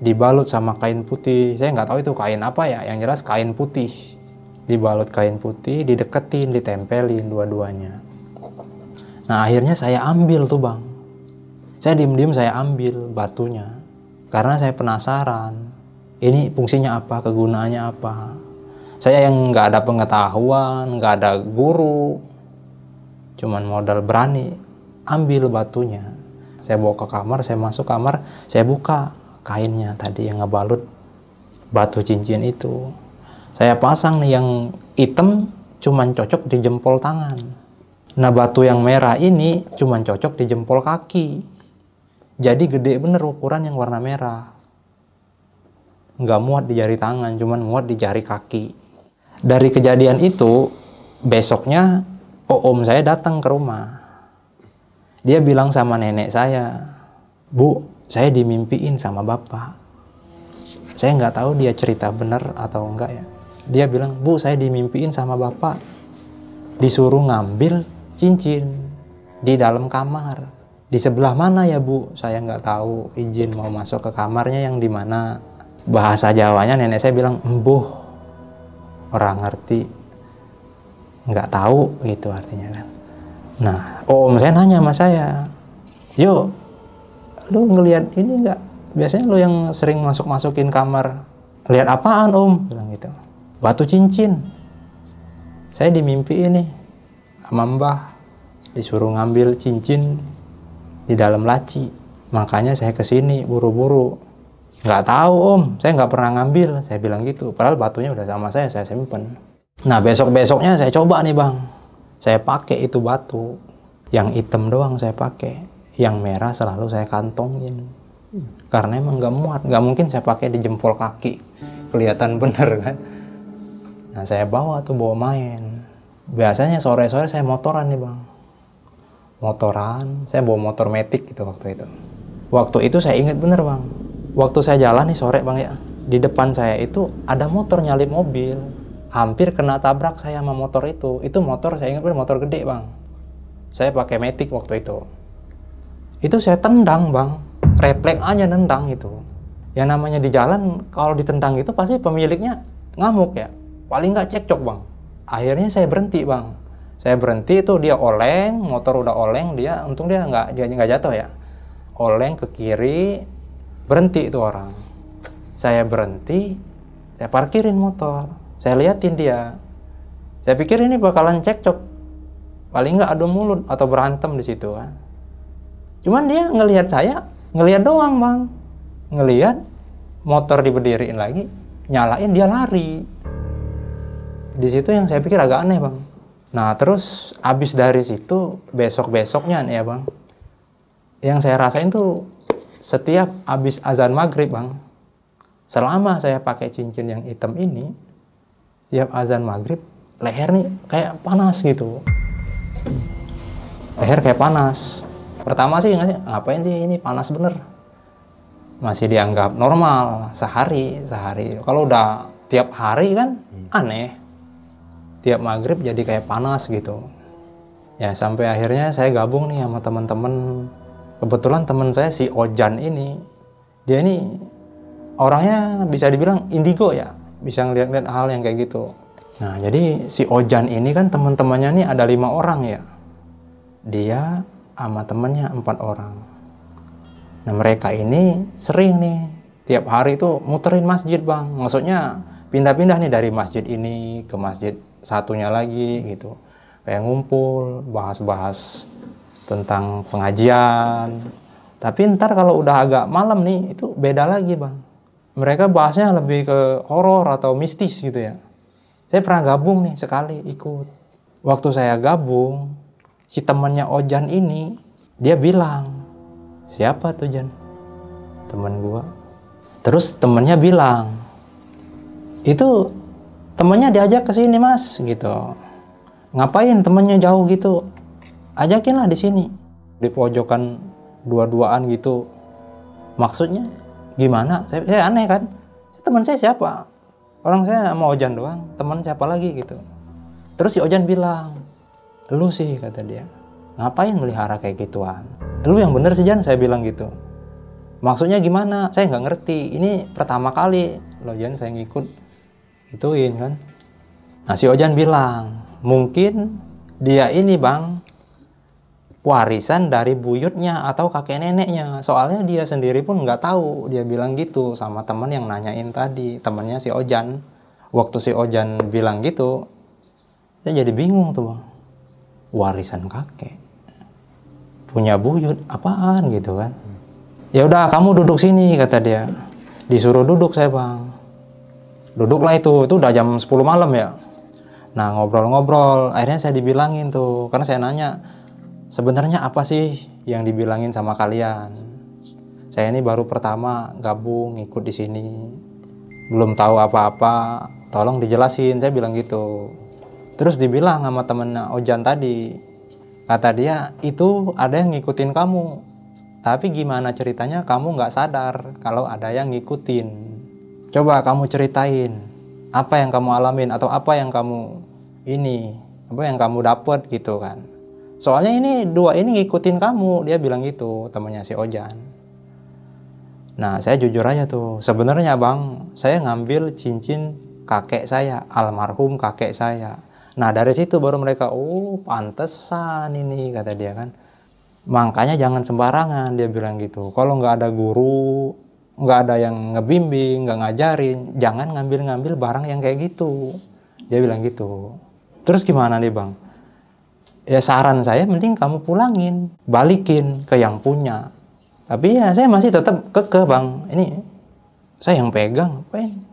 dibalut sama kain putih. Saya nggak tahu itu kain apa ya, yang jelas kain putih. Dibalut kain putih, dideketin, ditempelin dua-duanya. Nah akhirnya saya ambil tuh bang. Saya diem-diem saya ambil batunya. Karena saya penasaran, ini fungsinya apa, kegunaannya apa. Saya yang nggak ada pengetahuan, nggak ada guru, cuman modal berani, ambil batunya. Saya bawa ke kamar, saya masuk kamar, saya buka kainnya tadi yang ngebalut batu cincin itu. Saya pasang nih yang hitam, cuman cocok di jempol tangan. Nah batu yang merah ini cuman cocok di jempol kaki. Jadi gede bener ukuran yang warna merah. Nggak muat di jari tangan, cuman muat di jari kaki. Dari kejadian itu, besoknya om saya datang ke rumah. Dia bilang sama nenek saya, Bu, saya dimimpiin sama bapak. Saya nggak tahu dia cerita benar atau enggak ya. Dia bilang, bu saya dimimpiin sama bapak, disuruh ngambil cincin di dalam kamar. Di sebelah mana ya bu? Saya nggak tahu, izin mau masuk ke kamarnya yang di mana. Bahasa Jawanya nenek saya bilang, embuh, orang ngerti, nggak tahu gitu artinya kan. Nah, om saya nanya sama saya, yuk, lu ngelihat ini nggak? Biasanya lu yang sering masukin kamar. Lihat apaan om? Bilang gitu. Batu cincin. Saya dimimpi ini sama mbah, disuruh ngambil cincin di dalam laci. Makanya saya kesini buru-buru. Nggak tahu om, saya nggak pernah ngambil. Saya bilang gitu. Padahal batunya udah sama saya simpen. Nah besok-besoknya saya coba nih bang. Saya pakai itu batu. Yang hitam doang saya pakai. Yang merah selalu saya kantongin. Karena emang nggak muat. Nggak mungkin saya pakai di jempol kaki. Kelihatan bener kan. Nah saya bawa main. Biasanya sore-sore saya motoran nih bang. Motoran, saya bawa motor Matic gitu waktu itu. Waktu itu saya ingat bener bang. Waktu saya jalan nih sore bang ya. Di depan saya itu ada motor nyalip mobil. Hampir kena tabrak saya sama motor itu. Itu motor saya ingat bener motor gede bang. Saya pakai Matic waktu itu. Itu saya tendang bang. Refleks aja nendang itu. Yang namanya di jalan kalau ditendang itu pasti pemiliknya ngamuk ya. Paling nggak cekcok bang. Akhirnya saya berhenti bang. Saya berhenti itu dia oleng, motor udah oleng, dia untung dia nggak jatuh ya. Oleng ke kiri, berhenti itu orang. Saya berhenti, saya parkirin motor, saya liatin dia. Saya pikir ini bakalan cekcok, paling nggak adu mulut atau berantem di situ kan. Cuman dia ngelihat saya, ngelihat doang bang, ngelihat motor diberdiriin lagi, nyalain dia lari. Di situ yang saya pikir agak aneh bang. Nah terus abis dari situ besok-besoknya nih ya bang, yang saya rasain tuh setiap abis azan maghrib bang, selama saya pakai cincin yang hitam ini, setiap azan maghrib leher nih kayak panas gitu, leher kayak panas. Pertama sih ngapain sih ini panas bener, masih dianggap normal sehari. Kalau udah tiap hari kan aneh. Tiap maghrib jadi kayak panas gitu. Ya sampai akhirnya saya gabung nih sama teman-teman. Kebetulan teman saya si Ojan ini, dia ini orangnya bisa dibilang indigo ya, bisa ngeliat-ngeliat hal yang kayak gitu. Nah jadi si Ojan ini kan teman-temannya nih ada 5 orang ya. Dia sama temannya 4 orang. Nah mereka ini sering nih tiap hari itu muterin masjid bang. Maksudnya pindah-pindah nih dari masjid ini ke masjid satunya lagi gitu, kayak ngumpul bahas-bahas tentang pengajian. Tapi ntar kalau udah agak malam nih itu beda lagi bang, mereka bahasnya lebih ke horor atau mistis gitu ya. Saya pernah gabung nih sekali ikut. Waktu saya gabung, si temannya Ojan ini dia bilang, siapa tuh Jan? Teman gua. Terus temennya bilang, itu temennya diajak ke sini mas gitu. Ngapain temennya jauh gitu? Ajakinlah di sini. Di pojokan dua-duaan gitu. Maksudnya gimana? Saya aneh kan. Teman saya siapa? Orang saya mau Ojan doang. Teman siapa lagi gitu. Terus si Ojan bilang, lu sih kata dia. Ngapain melihara kayak gituan? Lu yang bener sih Jan, saya bilang gitu. Maksudnya gimana? Saya nggak ngerti. Ini pertama kali lo Jan saya ngikut ituin kan. Nah si Ojan bilang mungkin dia ini bang warisan dari buyutnya atau kakek neneknya, soalnya dia sendiri pun nggak tahu. Dia bilang gitu sama teman yang nanyain tadi, temannya si Ojan. Waktu si Ojan bilang gitu saya jadi bingung tuh bang, warisan kakek punya buyut apaan gitu kan. Ya udah kamu duduk sini kata dia. Disuruh duduk saya bang. Duduklah itu udah jam 10 malam ya. Nah ngobrol-ngobrol, akhirnya saya dibilangin tuh, karena saya nanya, sebenarnya apa sih yang dibilangin sama kalian? Saya ini baru pertama gabung ikut di sini, belum tahu apa-apa, tolong dijelasin, saya bilang gitu. Terus dibilang sama temennya Ojan tadi, kata dia itu ada yang ngikutin kamu, Tapi gimana ceritanya kamu nggak sadar kalau ada yang ngikutin? Coba kamu ceritain apa yang kamu alamin atau apa yang kamu apa yang kamu dapat gitu kan. Soalnya ini dua ini ngikutin kamu, dia bilang gitu, temannya si Ojan. Nah, saya jujur aja tuh, sebenarnya Bang, saya ngambil cincin kakek saya, almarhum kakek saya. Nah, dari situ baru mereka, oh pantesan ini, kata dia kan. Makanya jangan sembarangan, dia bilang gitu. Kalau nggak ada guru, nggak ada yang ngebimbing, nggak ngajarin, jangan ngambil-ngambil barang yang kayak gitu. Dia bilang gitu. Terus gimana nih Bang? Ya saran saya mending kamu pulangin, balikin ke yang punya. Tapi ya saya masih tetap kekeh Bang, ini saya yang pegang,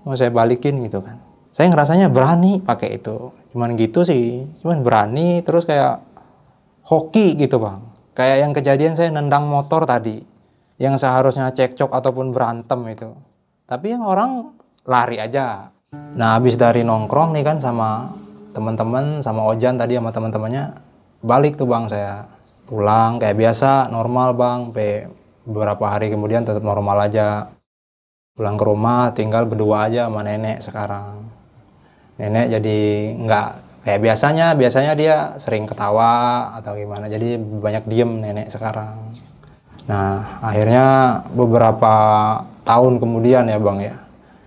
mau saya balikin gitu kan. Saya ngerasanya berani pakai itu, cuman gitu sih, cuman berani terus kayak hoki gitu Bang. Kayak yang kejadian saya nendang motor tadi, yang seharusnya cekcok ataupun berantem itu. Tapi yang orang lari aja. Nah habis dari nongkrong nih kan sama teman-teman, sama Ojan tadi sama teman-temannya, balik tuh Bang saya. Pulang kayak biasa, normal Bang, beberapa hari kemudian tetap normal aja. Pulang ke rumah tinggal berdua aja sama nenek sekarang. Nenek jadi nggak kayak biasanya dia sering ketawa atau gimana, jadi banyak diem nenek sekarang. Nah akhirnya beberapa tahun kemudian ya Bang ya,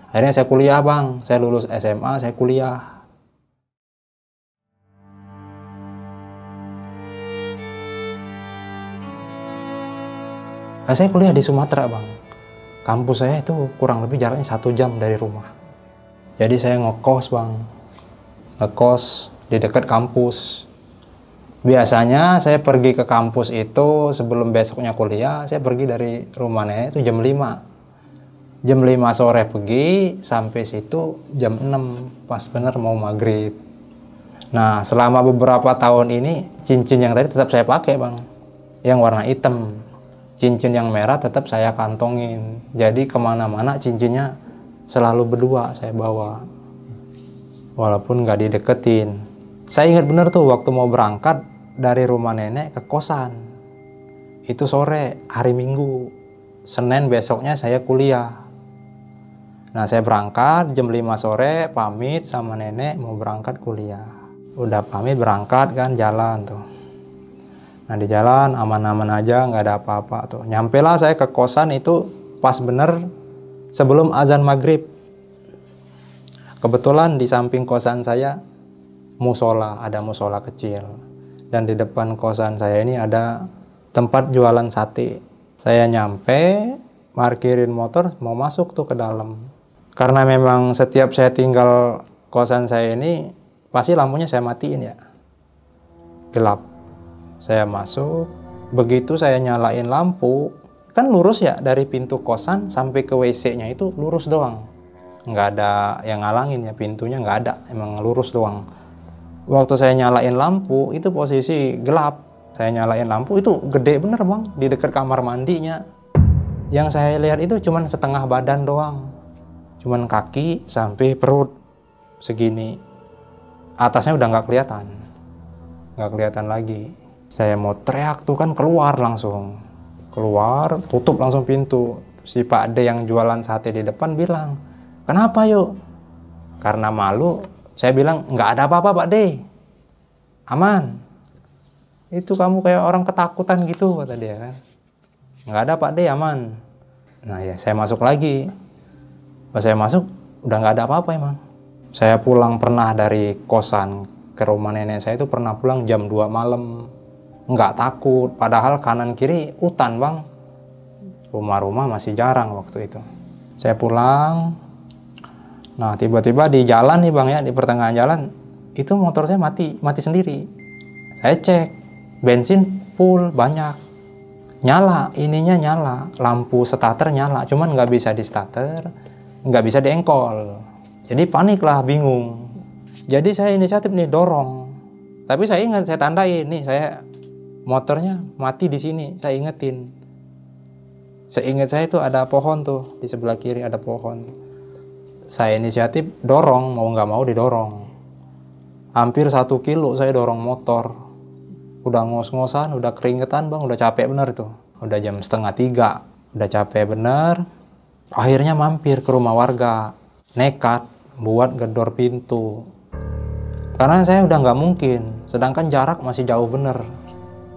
akhirnya saya kuliah Bang, saya lulus SMA, saya kuliah. Nah, saya kuliah di Sumatera Bang. Kampus saya itu kurang lebih jaraknya 1 jam dari rumah. Jadi saya ngekos Bang. Ngekos di dekat kampus. Biasanya saya pergi ke kampus itu sebelum besoknya kuliah, saya pergi dari rumah nenek itu jam 5. Jam 5 sore pergi, sampai situ jam 6, pas bener mau maghrib. Nah selama beberapa tahun ini, cincin yang tadi tetap saya pakai Bang. Yang warna hitam. Cincin yang merah tetap saya kantongin. Jadi kemana-mana cincinnya selalu berdua saya bawa. Walaupun nggak dideketin. Saya ingat bener tuh waktu mau berangkat dari rumah nenek ke kosan. Itu sore, hari Minggu. Senin besoknya saya kuliah. Nah saya berangkat jam 5 sore, pamit sama nenek mau berangkat kuliah. Udah pamit berangkat kan, jalan tuh. Nah di jalan aman-aman aja, nggak ada apa-apa tuh. Nyampe lah saya ke kosan itu pas bener sebelum azan maghrib. Kebetulan di samping kosan saya musola, ada musola kecil. Dan di depan kosan saya ini ada tempat jualan sate. Saya nyampe, parkirin motor, mau masuk tuh ke dalam. Karena memang setiap saya tinggal kosan saya ini, pasti lampunya saya matiin ya. Gelap. Saya masuk, begitu saya nyalain lampu, kan lurus ya dari pintu kosan sampai ke WC-nya itu lurus doang. Nggak ada yang ngalangin ya, pintunya nggak ada, emang lurus doang. Waktu saya nyalain lampu, itu posisi gelap. Saya nyalain lampu, itu gede bener Bang, di dekat kamar mandinya. Yang saya lihat itu cuman setengah badan doang. Cuman kaki sampai perut, segini. Atasnya udah nggak kelihatan. Nggak kelihatan lagi. Saya mau teriak tuh kan, keluar langsung. Keluar, tutup langsung pintu. Si Pak D yang jualan sate di depan bilang, kenapa yuk? Karena malu, saya bilang, nggak ada apa-apa Pak D. Aman. Itu kamu kayak orang ketakutan gitu, kata dia kan. Nggak ada Pak D, aman. Nah ya, saya masuk lagi. Pas saya masuk, udah nggak ada apa-apa emang. Saya pulang pernah dari kosan ke rumah nenek saya itu pernah pulang jam 2 malam. Nggak takut, padahal kanan kiri hutan Bang. Rumah-rumah masih jarang waktu itu. Saya pulang, nah tiba-tiba di jalan nih Bang ya, di pertengahan jalan, itu motor saya mati sendiri. Saya cek, bensin full banyak. Nyala, ininya nyala, lampu starter nyala, cuman nggak bisa di starter, nggak bisa di engkol. Jadi panik lah, bingung. Jadi saya inisiatif nih, dorong. Tapi saya ingat, saya tandain, nih saya motornya mati di sini, saya ingetin. Seingat saya itu ada pohon tuh, di sebelah kiri ada pohon. Saya inisiatif dorong, mau nggak mau didorong. Hampir 1 kilo saya dorong motor. Udah ngos-ngosan, udah keringetan Bang, udah capek bener tuh. Udah jam 2:30, udah capek bener. Akhirnya mampir ke rumah warga, nekat buat gedor pintu. Karena saya udah nggak mungkin, sedangkan jarak masih jauh bener.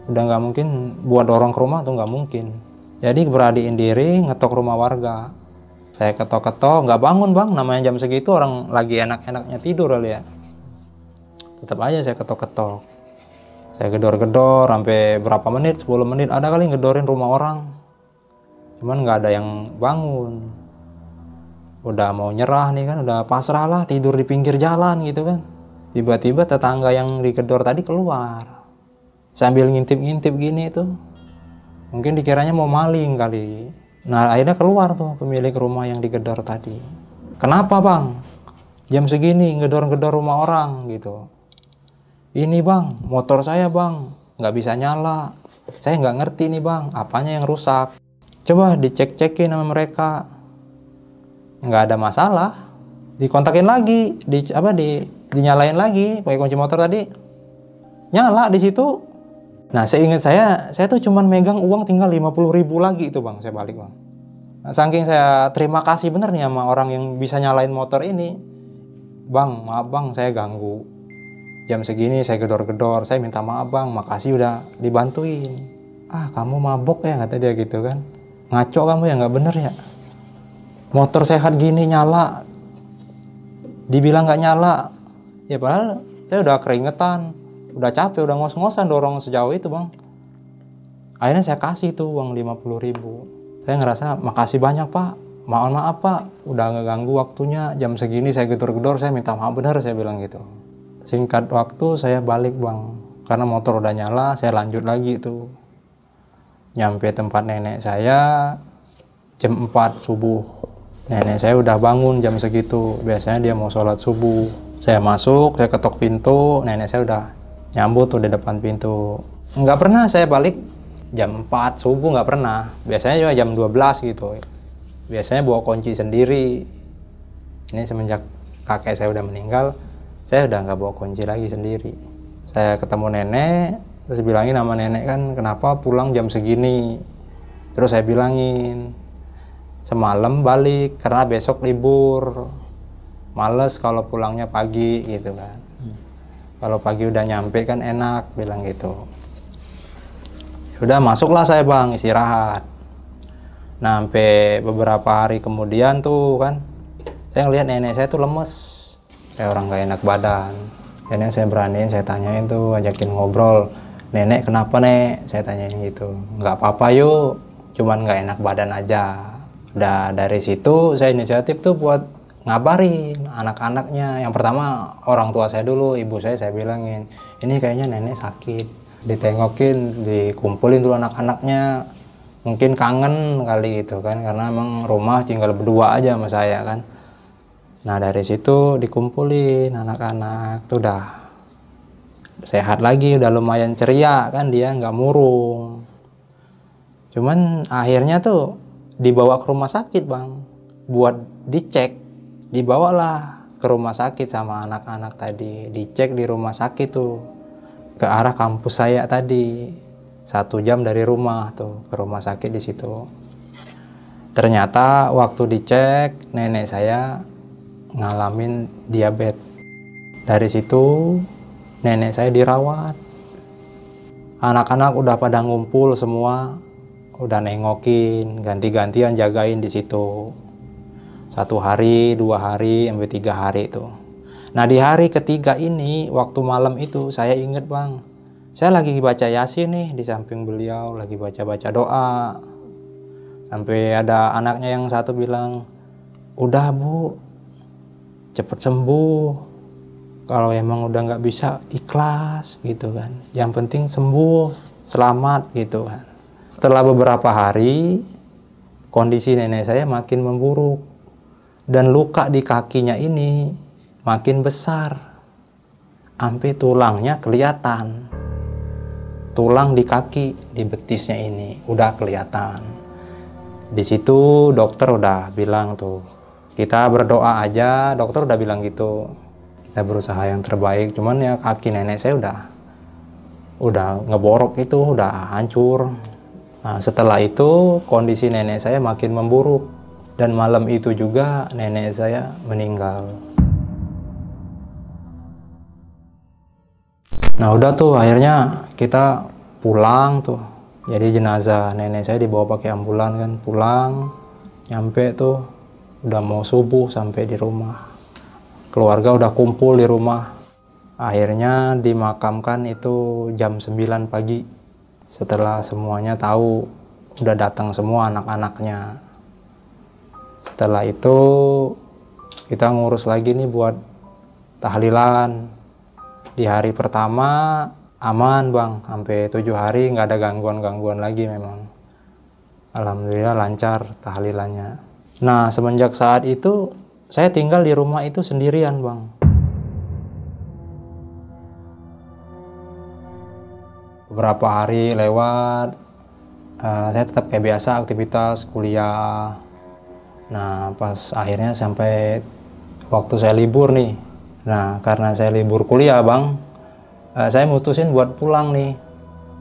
Udah nggak mungkin buat dorong ke rumah tuh nggak mungkin. Jadi beraniin diri ngetok rumah warga. Saya ketok-ketok, nggak bangun bang, namanya jam segitu orang lagi enak-enaknya tidur kali ya. Tetap aja saya ketok-ketok. Saya gedor-gedor sampai berapa menit, 10 menit ada kali ngedorin rumah orang. Cuman nggak ada yang bangun. Udah mau nyerah nih kan, udah pasrah lah, tidur di pinggir jalan gitu kan. Tiba-tiba tetangga yang digedor tadi keluar. Sambil ngintip-ngintip gini tuh. Mungkin dikiranya mau maling kali. Nah akhirnya keluar tuh pemilik rumah yang digedor tadi. Kenapa bang? Jam segini ngedor-ngedor rumah orang gitu. Ini bang, motor saya bang, nggak bisa nyala. Saya nggak ngerti nih bang, apanya yang rusak. Coba dicek-cekin sama mereka. Nggak ada masalah. Dikontakin lagi, dinyalain lagi pakai kunci motor tadi. Nyala di situ. Nah seingat saya tuh cuman megang uang tinggal 50.000 lagi itu bang, saya balik bang. Nah, saking saya terima kasih bener nih sama orang yang bisa nyalain motor ini. Bang, maaf bang, saya ganggu. Jam segini saya gedor-gedor, saya minta maaf bang, makasih udah dibantuin. Ah kamu mabok ya, kata dia gitu kan. Ngaco kamu ya, nggak bener ya. Motor sehat gini nyala, dibilang nggak nyala. Ya padahal saya udah keringetan, udah capek, udah ngos-ngosan dorong sejauh itu bang. Akhirnya saya kasih tuh uang 50.000. Saya ngerasa makasih banyak pak, maaf pak, udah ngeganggu waktunya. Jam segini saya gedor-gedor, saya minta maaf bener, saya bilang gitu. Singkat waktu saya balik bang, karena motor udah nyala, saya lanjut lagi tuh. Nyampe tempat nenek saya jam 4 subuh. Nenek saya udah bangun jam segitu, biasanya dia mau sholat subuh. Saya masuk, saya ketok pintu, nenek saya udah nyambut tuh di depan pintu. Nggak pernah saya balik jam 4 subuh, nggak pernah. Biasanya juga jam 12 gitu. Biasanya bawa kunci sendiri. Ini semenjak kakek saya udah meninggal, saya udah nggak bawa kunci lagi sendiri. Saya ketemu nenek, terus bilangin sama nenek kan, kenapa pulang jam segini? Terus saya bilangin, semalam balik karena besok libur. Males kalau pulangnya pagi gitu kan. Kalau pagi udah nyampe kan enak, bilang gitu. Udah masuklah saya bang, istirahat. Nah sampai beberapa hari kemudian tuh kan, saya ngeliat nenek saya tuh lemes, kayak orang gak enak badan. Nenek saya beraniin, saya tanyain tuh, ajakin ngobrol. Nenek kenapa nek? Saya tanyain gitu. Nggak apa-apa yuk, cuman gak enak badan aja. Udah dari situ saya inisiatif tuh buat ngabarin anak-anaknya. Yang pertama orang tua saya dulu, ibu saya bilangin, ini kayaknya nenek sakit. Ditengokin, dikumpulin dulu anak-anaknya. Mungkin kangen kali gitu kan, karena emang rumah tinggal berdua aja sama saya kan. Nah dari situ dikumpulin anak-anak, tuh udah sehat lagi, udah lumayan ceria kan, dia nggak murung. Cuman akhirnya tuh dibawa ke rumah sakit bang, buat dicek. Dibawalah ke rumah sakit sama anak-anak tadi, dicek di rumah sakit tuh, ke arah kampus saya tadi, 1 jam dari rumah tuh ke rumah sakit di situ. Ternyata waktu dicek nenek saya ngalamin diabetes. Dari situ nenek saya dirawat. Anak-anak udah pada ngumpul semua, udah nengokin, ganti-gantian jagain di situ. 1 hari, 2 hari, sampai 3 hari itu. Nah di hari ketiga ini, waktu malam itu saya inget bang, saya lagi baca Yasin nih di samping beliau, lagi baca-baca doa. Sampai ada anaknya yang satu bilang, udah bu, cepet sembuh. Kalau emang udah nggak bisa, ikhlas gitu kan. Yang penting sembuh, selamat gitu kan. Setelah beberapa hari, kondisi nenek saya makin memburuk. Dan luka di kakinya ini makin besar. Sampai tulangnya kelihatan. Tulang di kaki, di betisnya ini, udah kelihatan. Di situ dokter udah bilang tuh, kita berdoa aja, dokter udah bilang gitu. Kita berusaha yang terbaik, cuman ya kaki nenek saya udah ngeborok itu, udah hancur. Nah, setelah itu kondisi nenek saya makin memburuk dan malam itu juga nenek saya meninggal. Nah, udah tuh akhirnya kita pulang tuh. Jadi jenazah nenek saya dibawa pakai ambulan kan, pulang, nyampe tuh udah mau subuh sampai di rumah. Keluarga udah kumpul di rumah. Akhirnya dimakamkan itu jam 9 pagi. Setelah semuanya tahu, udah datang semua anak-anaknya. Setelah itu kita ngurus lagi nih buat tahlilan. Di hari pertama aman bang, sampai 7 hari nggak ada gangguan-gangguan lagi memang. Alhamdulillah lancar tahlilannya. Nah, semenjak saat itu saya tinggal di rumah itu sendirian bang. Beberapa hari lewat, saya tetap kayak biasa aktivitas kuliah. Nah, pas akhirnya sampai waktu saya libur nih. Nah, karena saya libur kuliah bang, saya mutusin buat pulang nih.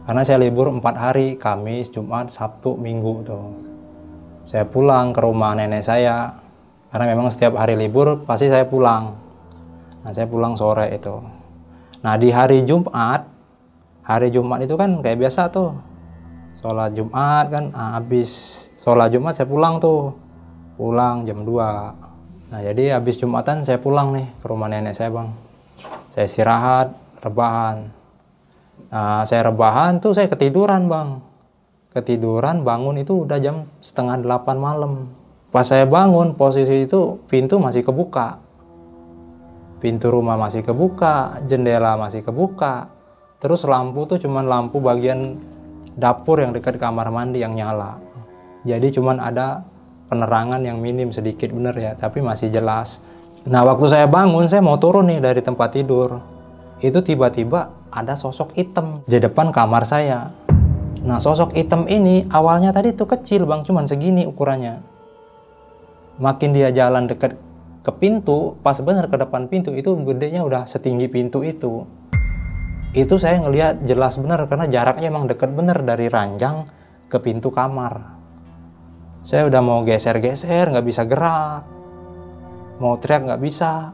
Karena saya libur 4 hari, Kamis, Jumat, Sabtu, Minggu tuh. Saya pulang ke rumah nenek saya. Karena memang setiap hari libur pasti saya pulang. Nah, saya pulang sore itu. Nah, di hari Jumat itu kan kayak biasa tuh. Sholat Jumat kan, habis sholat Jumat saya pulang tuh. Pulang jam 2. Nah, jadi habis Jumatan saya pulang nih ke rumah nenek saya bang. Saya istirahat, rebahan. Nah, saya rebahan tuh saya ketiduran bang. Ketiduran, bangun itu udah jam 7:30 malam. Pas saya bangun, posisi itu pintu masih kebuka. Pintu rumah masih kebuka, jendela masih kebuka. Terus lampu tuh cuman lampu bagian dapur yang dekat kamar mandi yang nyala. Jadi cuman ada penerangan yang minim sedikit bener ya, tapi masih jelas. Nah, waktu saya bangun, saya mau turun nih dari tempat tidur. Itu tiba-tiba ada sosok hitam di depan kamar saya. Nah, sosok hitam ini awalnya tadi tuh kecil bang, cuman segini ukurannya. Makin dia jalan dekat ke pintu, pas bener ke depan pintu, itu gedenya udah setinggi pintu itu. Itu saya ngelihat jelas bener karena jaraknya emang deket bener dari ranjang ke pintu kamar. Saya udah mau geser-geser, nggak bisa gerak. Mau teriak nggak bisa.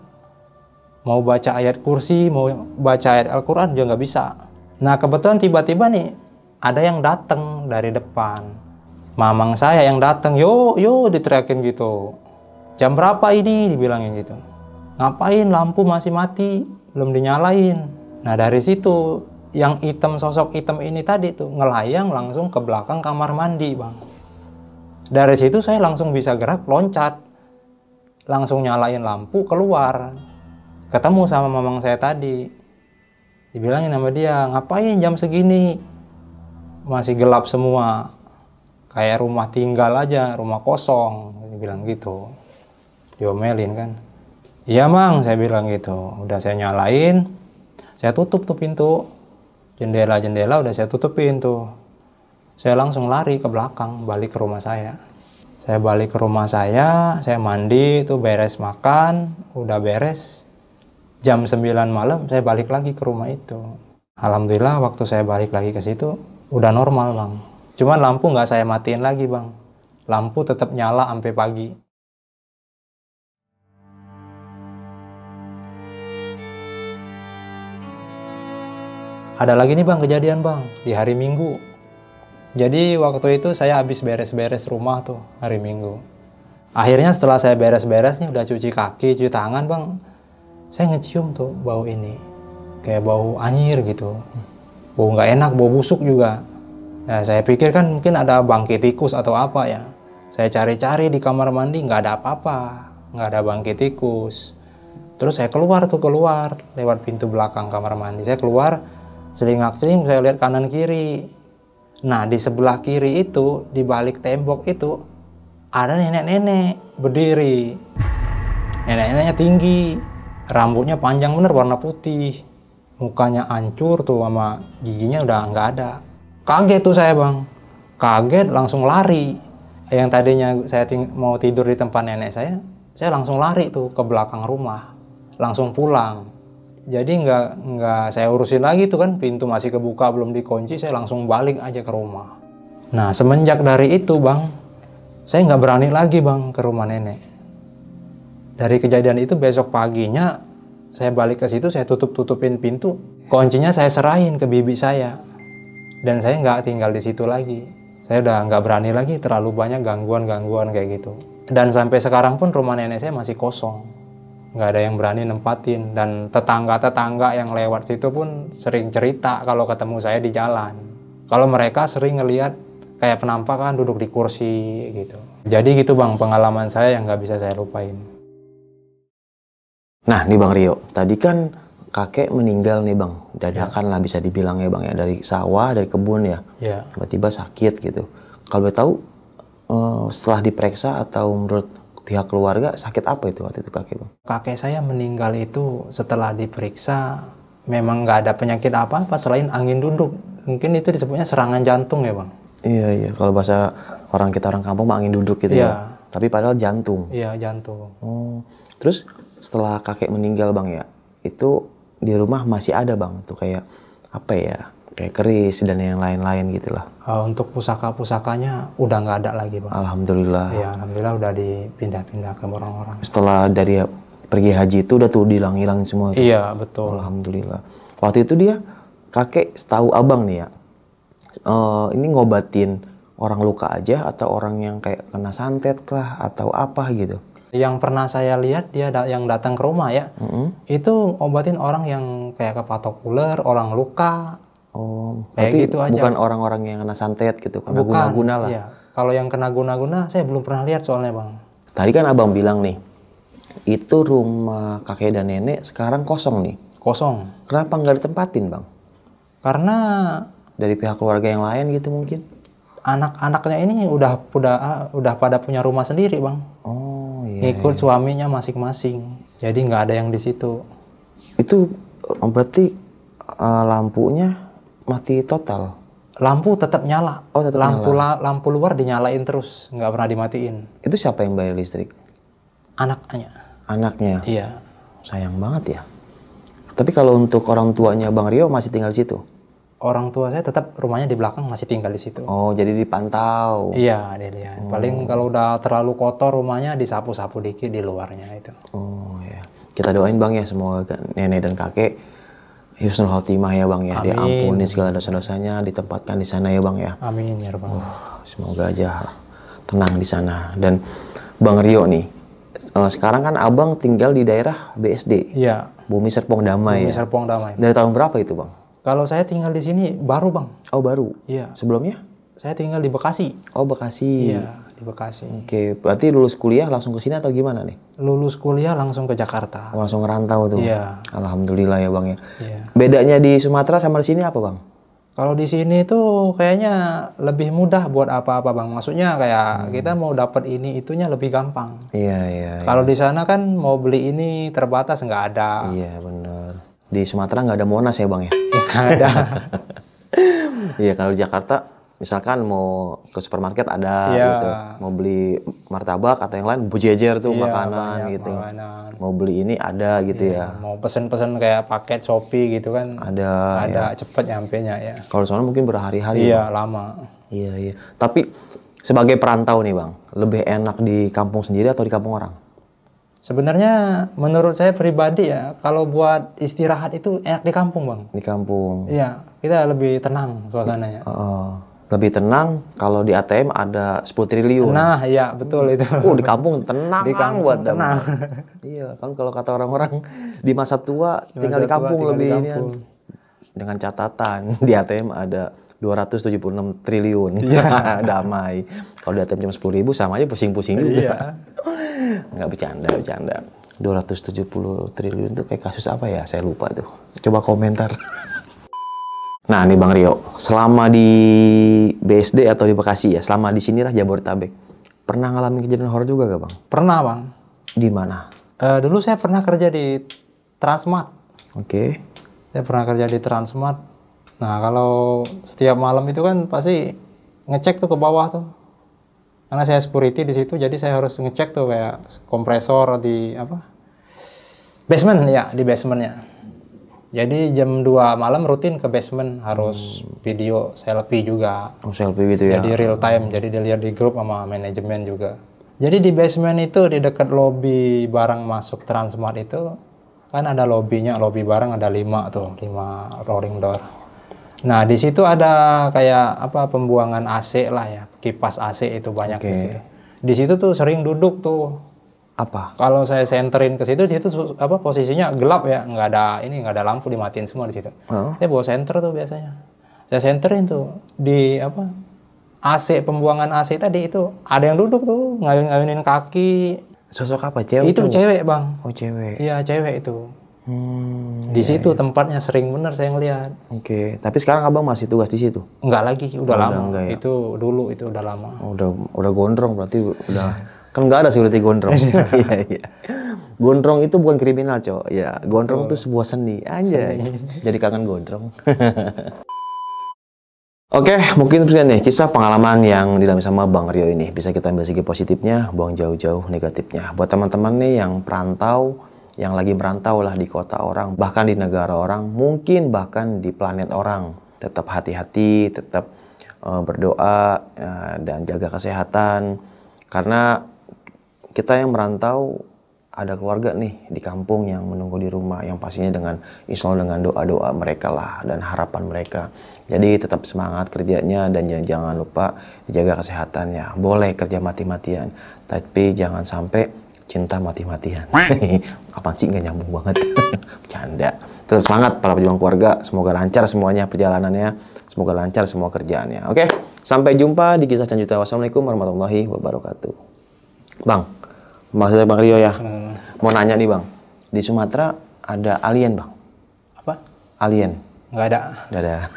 Mau baca ayat kursi, mau baca ayat Al-Quran juga nggak bisa. Nah, kebetulan tiba-tiba nih ada yang datang dari depan. Mamang saya yang datang, yo diteriakin gitu. Jam berapa ini? Dibilangin gitu. Ngapain, lampu masih mati, belum dinyalain. Nah, dari situ yang hitam, sosok hitam ini tadi tuh ngelayang langsung ke belakang kamar mandi bang. Dari situ saya langsung bisa gerak, loncat, langsung nyalain lampu, keluar, ketemu sama mamang saya tadi. Dibilangin sama dia, ngapain jam segini, masih gelap semua, kayak rumah tinggal aja, rumah kosong. Dibilang gitu, diomelin kan. Iya mang, saya bilang gitu. Udah saya nyalain, saya tutup tuh pintu, jendela-jendela udah saya tutupin tuh. Saya langsung lari ke belakang, balik ke rumah saya. Saya balik ke rumah saya mandi, tuh beres makan, udah beres. Jam 9 malam saya balik lagi ke rumah itu. Alhamdulillah waktu saya balik lagi ke situ, udah normal bang. Cuman lampu nggak saya matiin lagi bang. Lampu tetap nyala sampai pagi. Ada lagi nih bang kejadian bang, di hari Minggu. Jadi waktu itu saya habis beres-beres rumah tuh hari Minggu. Akhirnya setelah saya beres-beres nih udah cuci kaki, cuci tangan bang, saya ngecium tuh bau ini. Kayak bau anyir gitu. Bau nggak enak, bau busuk juga. Ya, saya pikir kan mungkin ada bangkit tikus atau apa ya. Saya cari-cari di kamar mandi nggak ada apa-apa, nggak ada bangkit tikus. Terus saya keluar lewat pintu belakang kamar mandi. Saya keluar, celingak-celing saya lihat kanan kiri. Nah, di sebelah kiri itu, di balik tembok itu, ada nenek-nenek berdiri. Nenek-neneknya tinggi, rambutnya panjang bener warna putih. Mukanya hancur tuh sama giginya udah nggak ada. Kaget tuh saya bang, kaget langsung lari. Yang tadinya saya mau tidur di tempat nenek saya langsung lari tuh ke belakang rumah. Langsung pulang. Jadi nggak saya urusin lagi tuh kan, pintu masih kebuka belum dikunci, saya langsung balik aja ke rumah. Nah, semenjak dari itu bang, saya nggak berani lagi bang ke rumah nenek. Dari kejadian itu besok paginya saya balik ke situ, saya tutupin pintu, kuncinya saya serahin ke bibi saya, dan saya nggak tinggal di situ lagi. Saya udah nggak berani lagi, terlalu banyak gangguan kayak gitu. Dan sampai sekarang pun rumah nenek saya masih kosong, nggak ada yang berani nempatin. Dan tetangga-tetangga yang lewat situ pun sering cerita kalau ketemu saya di jalan. Kalau mereka sering ngelihat kayak penampakan duduk di kursi gitu. Jadi gitu bang, pengalaman saya yang nggak bisa saya lupain. Nah nih Bang Rio, tadi kan kakek meninggal nih Bang, dadakan lah bisa dibilang ya Bang ya, dari sawah, dari kebun ya, tiba-tiba sakit gitu. Kalau boleh tahu setelah diperiksa atau menurut pihak keluarga sakit apa itu waktu itu kakek Bang? Kakek saya meninggal itu setelah diperiksa memang nggak ada penyakit apa-apa selain angin duduk. Mungkin itu disebutnya serangan jantung ya Bang. Iya, kalau bahasa orang kampung mah angin duduk gitu ya. Tapi padahal jantung. Iya, jantung. Oh, terus setelah kakek meninggal Bang ya, itu di rumah masih ada Bang tuh kayak apa ya, kayak keris dan yang lain-lain gitulah. Untuk pusaka-pusakanya udah nggak ada lagi Bang. Alhamdulillah. Iya, alhamdulillah udah dipindah-pindah ke orang-orang. Setelah dari pergi haji itu udah tuh dihilang-hilangin semua tuh. Iya, betul. Alhamdulillah. Waktu itu dia kakek setahu abang nih ya, ini ngobatin orang luka aja atau orang yang kayak kena santet lah atau apa gitu? Yang pernah saya lihat dia yang datang ke rumah ya, itu obatin orang yang kayak kepatok ular, orang luka. Oh, kayak gitu aja. Bukan orang-orang yang kena santet gitu, kena guna-guna lah. Iya. Kalau yang kena guna-guna saya belum pernah lihat soalnya Bang. Tadi kan abang bilang nih, itu rumah kakek dan nenek sekarang kosong nih. Kosong. Kenapa nggak ditempatin Bang? Karena dari pihak keluarga yang lain gitu mungkin? Anak-anaknya ini udah pada punya rumah sendiri Bang. Oh iya. Ikut suaminya masing-masing. Jadi nggak ada yang di situ. Itu berarti lampunya mati total? Lampu tetap nyala. Oh, tetap nyala. Lampu luar dinyalain terus, nggak pernah dimatiin. Itu siapa yang bayar listrik? Anaknya. Anaknya? Iya. Sayang banget ya. Tapi kalau untuk orang tuanya Bang Rio masih tinggal di situ? Orang tua saya tetap rumahnya di belakang, masih tinggal di situ. Oh, jadi dipantau? Iya, dilihat. Paling kalau udah terlalu kotor rumahnya disapu-sapu dikit di luarnya itu. Oh ya. Kita doain Bang ya, semoga nenek dan kakek husnul khotimah ya Bang ya. Amin. Diampuni segala dosa-dosanya, ditempatkan di sana ya Bang ya. Amin ya Rabbal. Semoga aja tenang di sana. Dan Bang Rio nih, sekarang kan Abang tinggal di daerah BSD. Iya. Bumi Serpong Damai. Bumi Serpong Damai. Dari tahun berapa itu Bang? Kalau saya tinggal di sini baru Bang. Oh baru? Iya. Sebelumnya? Saya tinggal di Bekasi. Oh Bekasi. Iya, di Bekasi. Oke, berarti lulus kuliah langsung ke sini atau gimana nih? Lulus kuliah langsung ke Jakarta. Oh, langsung ngerantau tuh? Iya. Alhamdulillah ya Bang ya. Iya. Bedanya di Sumatera sama di sini apa Bang? Kalau di sini tuh kayaknya lebih mudah buat apa-apa Bang. Maksudnya kayak kita mau dapat ini itunya lebih gampang. Iya. Kalau di sana kan mau beli ini terbatas, nggak ada. Iya bener. Di Sumatera nggak ada Monas ya Bang ya? Nggak ada. Iya, kalau di Jakarta misalkan mau ke supermarket ada gitu. Mau beli martabak atau yang lain bujejer tuh makanan gitu. Mau beli ini ada gitu ya. Mau pesen-pesen kayak paket Shopee gitu kan. Ada cepet nyampenya ya. Kalau soalnya mungkin berhari-hari. Iya, lama. Iya. Tapi sebagai perantau nih Bang, lebih enak di kampung sendiri atau di kampung orang? Sebenarnya menurut saya pribadi ya, kalau buat istirahat itu enak di kampung Bang. Di kampung? Iya, kita lebih tenang suasananya. Lebih tenang kalau di ATM ada 10 triliun. Nah, iya betul itu. Di kampung tenang. Di kampung buat tenang. Iya, kan kalau kata orang-orang di masa tua tinggal di kampung lebih ini. Dengan catatan di ATM ada 276 triliun. Iya. Damai. Kalau di ATM cuma 10.000 sama aja pusing-pusing juga. Iya. Nggak bercanda. 270 triliun itu kayak kasus apa ya? Saya lupa tuh. Coba komentar. Nah nih Bang Rio, selama di BSD atau di Bekasi ya, selama di sinilah Jabodetabek, pernah ngalamin kejadian horor juga gak Bang? Pernah Bang. Di mana? Dulu saya pernah kerja di Transmart. Oke. Saya pernah kerja di Transmart. Nah kalau setiap malam itu kan pasti ngecek tuh ke bawah tuh. Karena saya security di situ, jadi saya harus ngecek tuh kayak kompresor di basement ya, di basementnya. Jadi jam 2 malam rutin ke basement, harus video selfie juga. Oh, selfie gitu ya. Jadi real time, jadi dilihat di grup sama manajemen juga. Jadi di basement itu di dekat lobby barang masuk Transmart itu kan ada lobbynya, lobby barang ada 5 rolling door. Nah di situ ada kayak apa pembuangan AC lah ya, kipas AC itu banyak di situ. Di situ tuh sering duduk tuh. Apa? Kalau saya senterin ke situ apa posisinya gelap ya, nggak ada lampu, dimatiin semua di situ. Saya bawa senter tuh biasanya. Saya senterin tuh di apa AC, pembuangan AC tadi itu ada yang duduk tuh ngayun-ngayunin kaki. Sosok apa? Cewek? Itu cewek bang. Oh cewek. Iya cewek itu. Di situ tempatnya sering bener saya ngeliat. Oke. Tapi sekarang abang masih tugas di situ? Enggak lagi, udah lama. Enggak, ya? Itu dulu itu udah lama. Oh, udah gondrong berarti udah. Kan nggak ada security gondrong. Iya. Gondrong itu bukan kriminal, cowok. Ya, gondrong itu sebuah seni. Anjay. Jadi kangen gondrong. Oke, mungkin sekian nih kisah pengalaman yang dialami sama Bang Rio ini. Bisa kita ambil segi positifnya, buang jauh-jauh negatifnya. Buat teman-teman nih yang perantau, yang lagi merantau lah di kota orang, bahkan di negara orang, mungkin bahkan di planet orang. Tetap hati-hati, tetap berdoa dan jaga kesehatan. Karena kita yang merantau ada keluarga nih di kampung yang menunggu di rumah, yang pastinya dengan insya Allah dengan doa-doa mereka lah dan harapan mereka. Jadi tetap semangat kerjanya dan jangan lupa jaga kesehatannya. Boleh kerja mati-matian, tapi jangan sampai cinta mati-matian. Apaan sih, nggak nyambung banget. Bercanda. Tetap semangat para pejuang keluarga. Semoga lancar semuanya perjalanannya. Semoga lancar semua kerjaannya. Oke, sampai jumpa di kisah selanjutnya. Wassalamualaikum warahmatullahi wabarakatuh. Bang, maksudnya Bang Rio ya. Mau nanya nih Bang, di Sumatera ada alien Bang? Apa? Alien? Nggak ada. Nggak ada.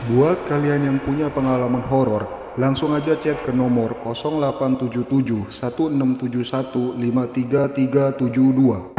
Buat kalian yang punya pengalaman horor, langsung aja chat ke nomor 0877 1671 53372.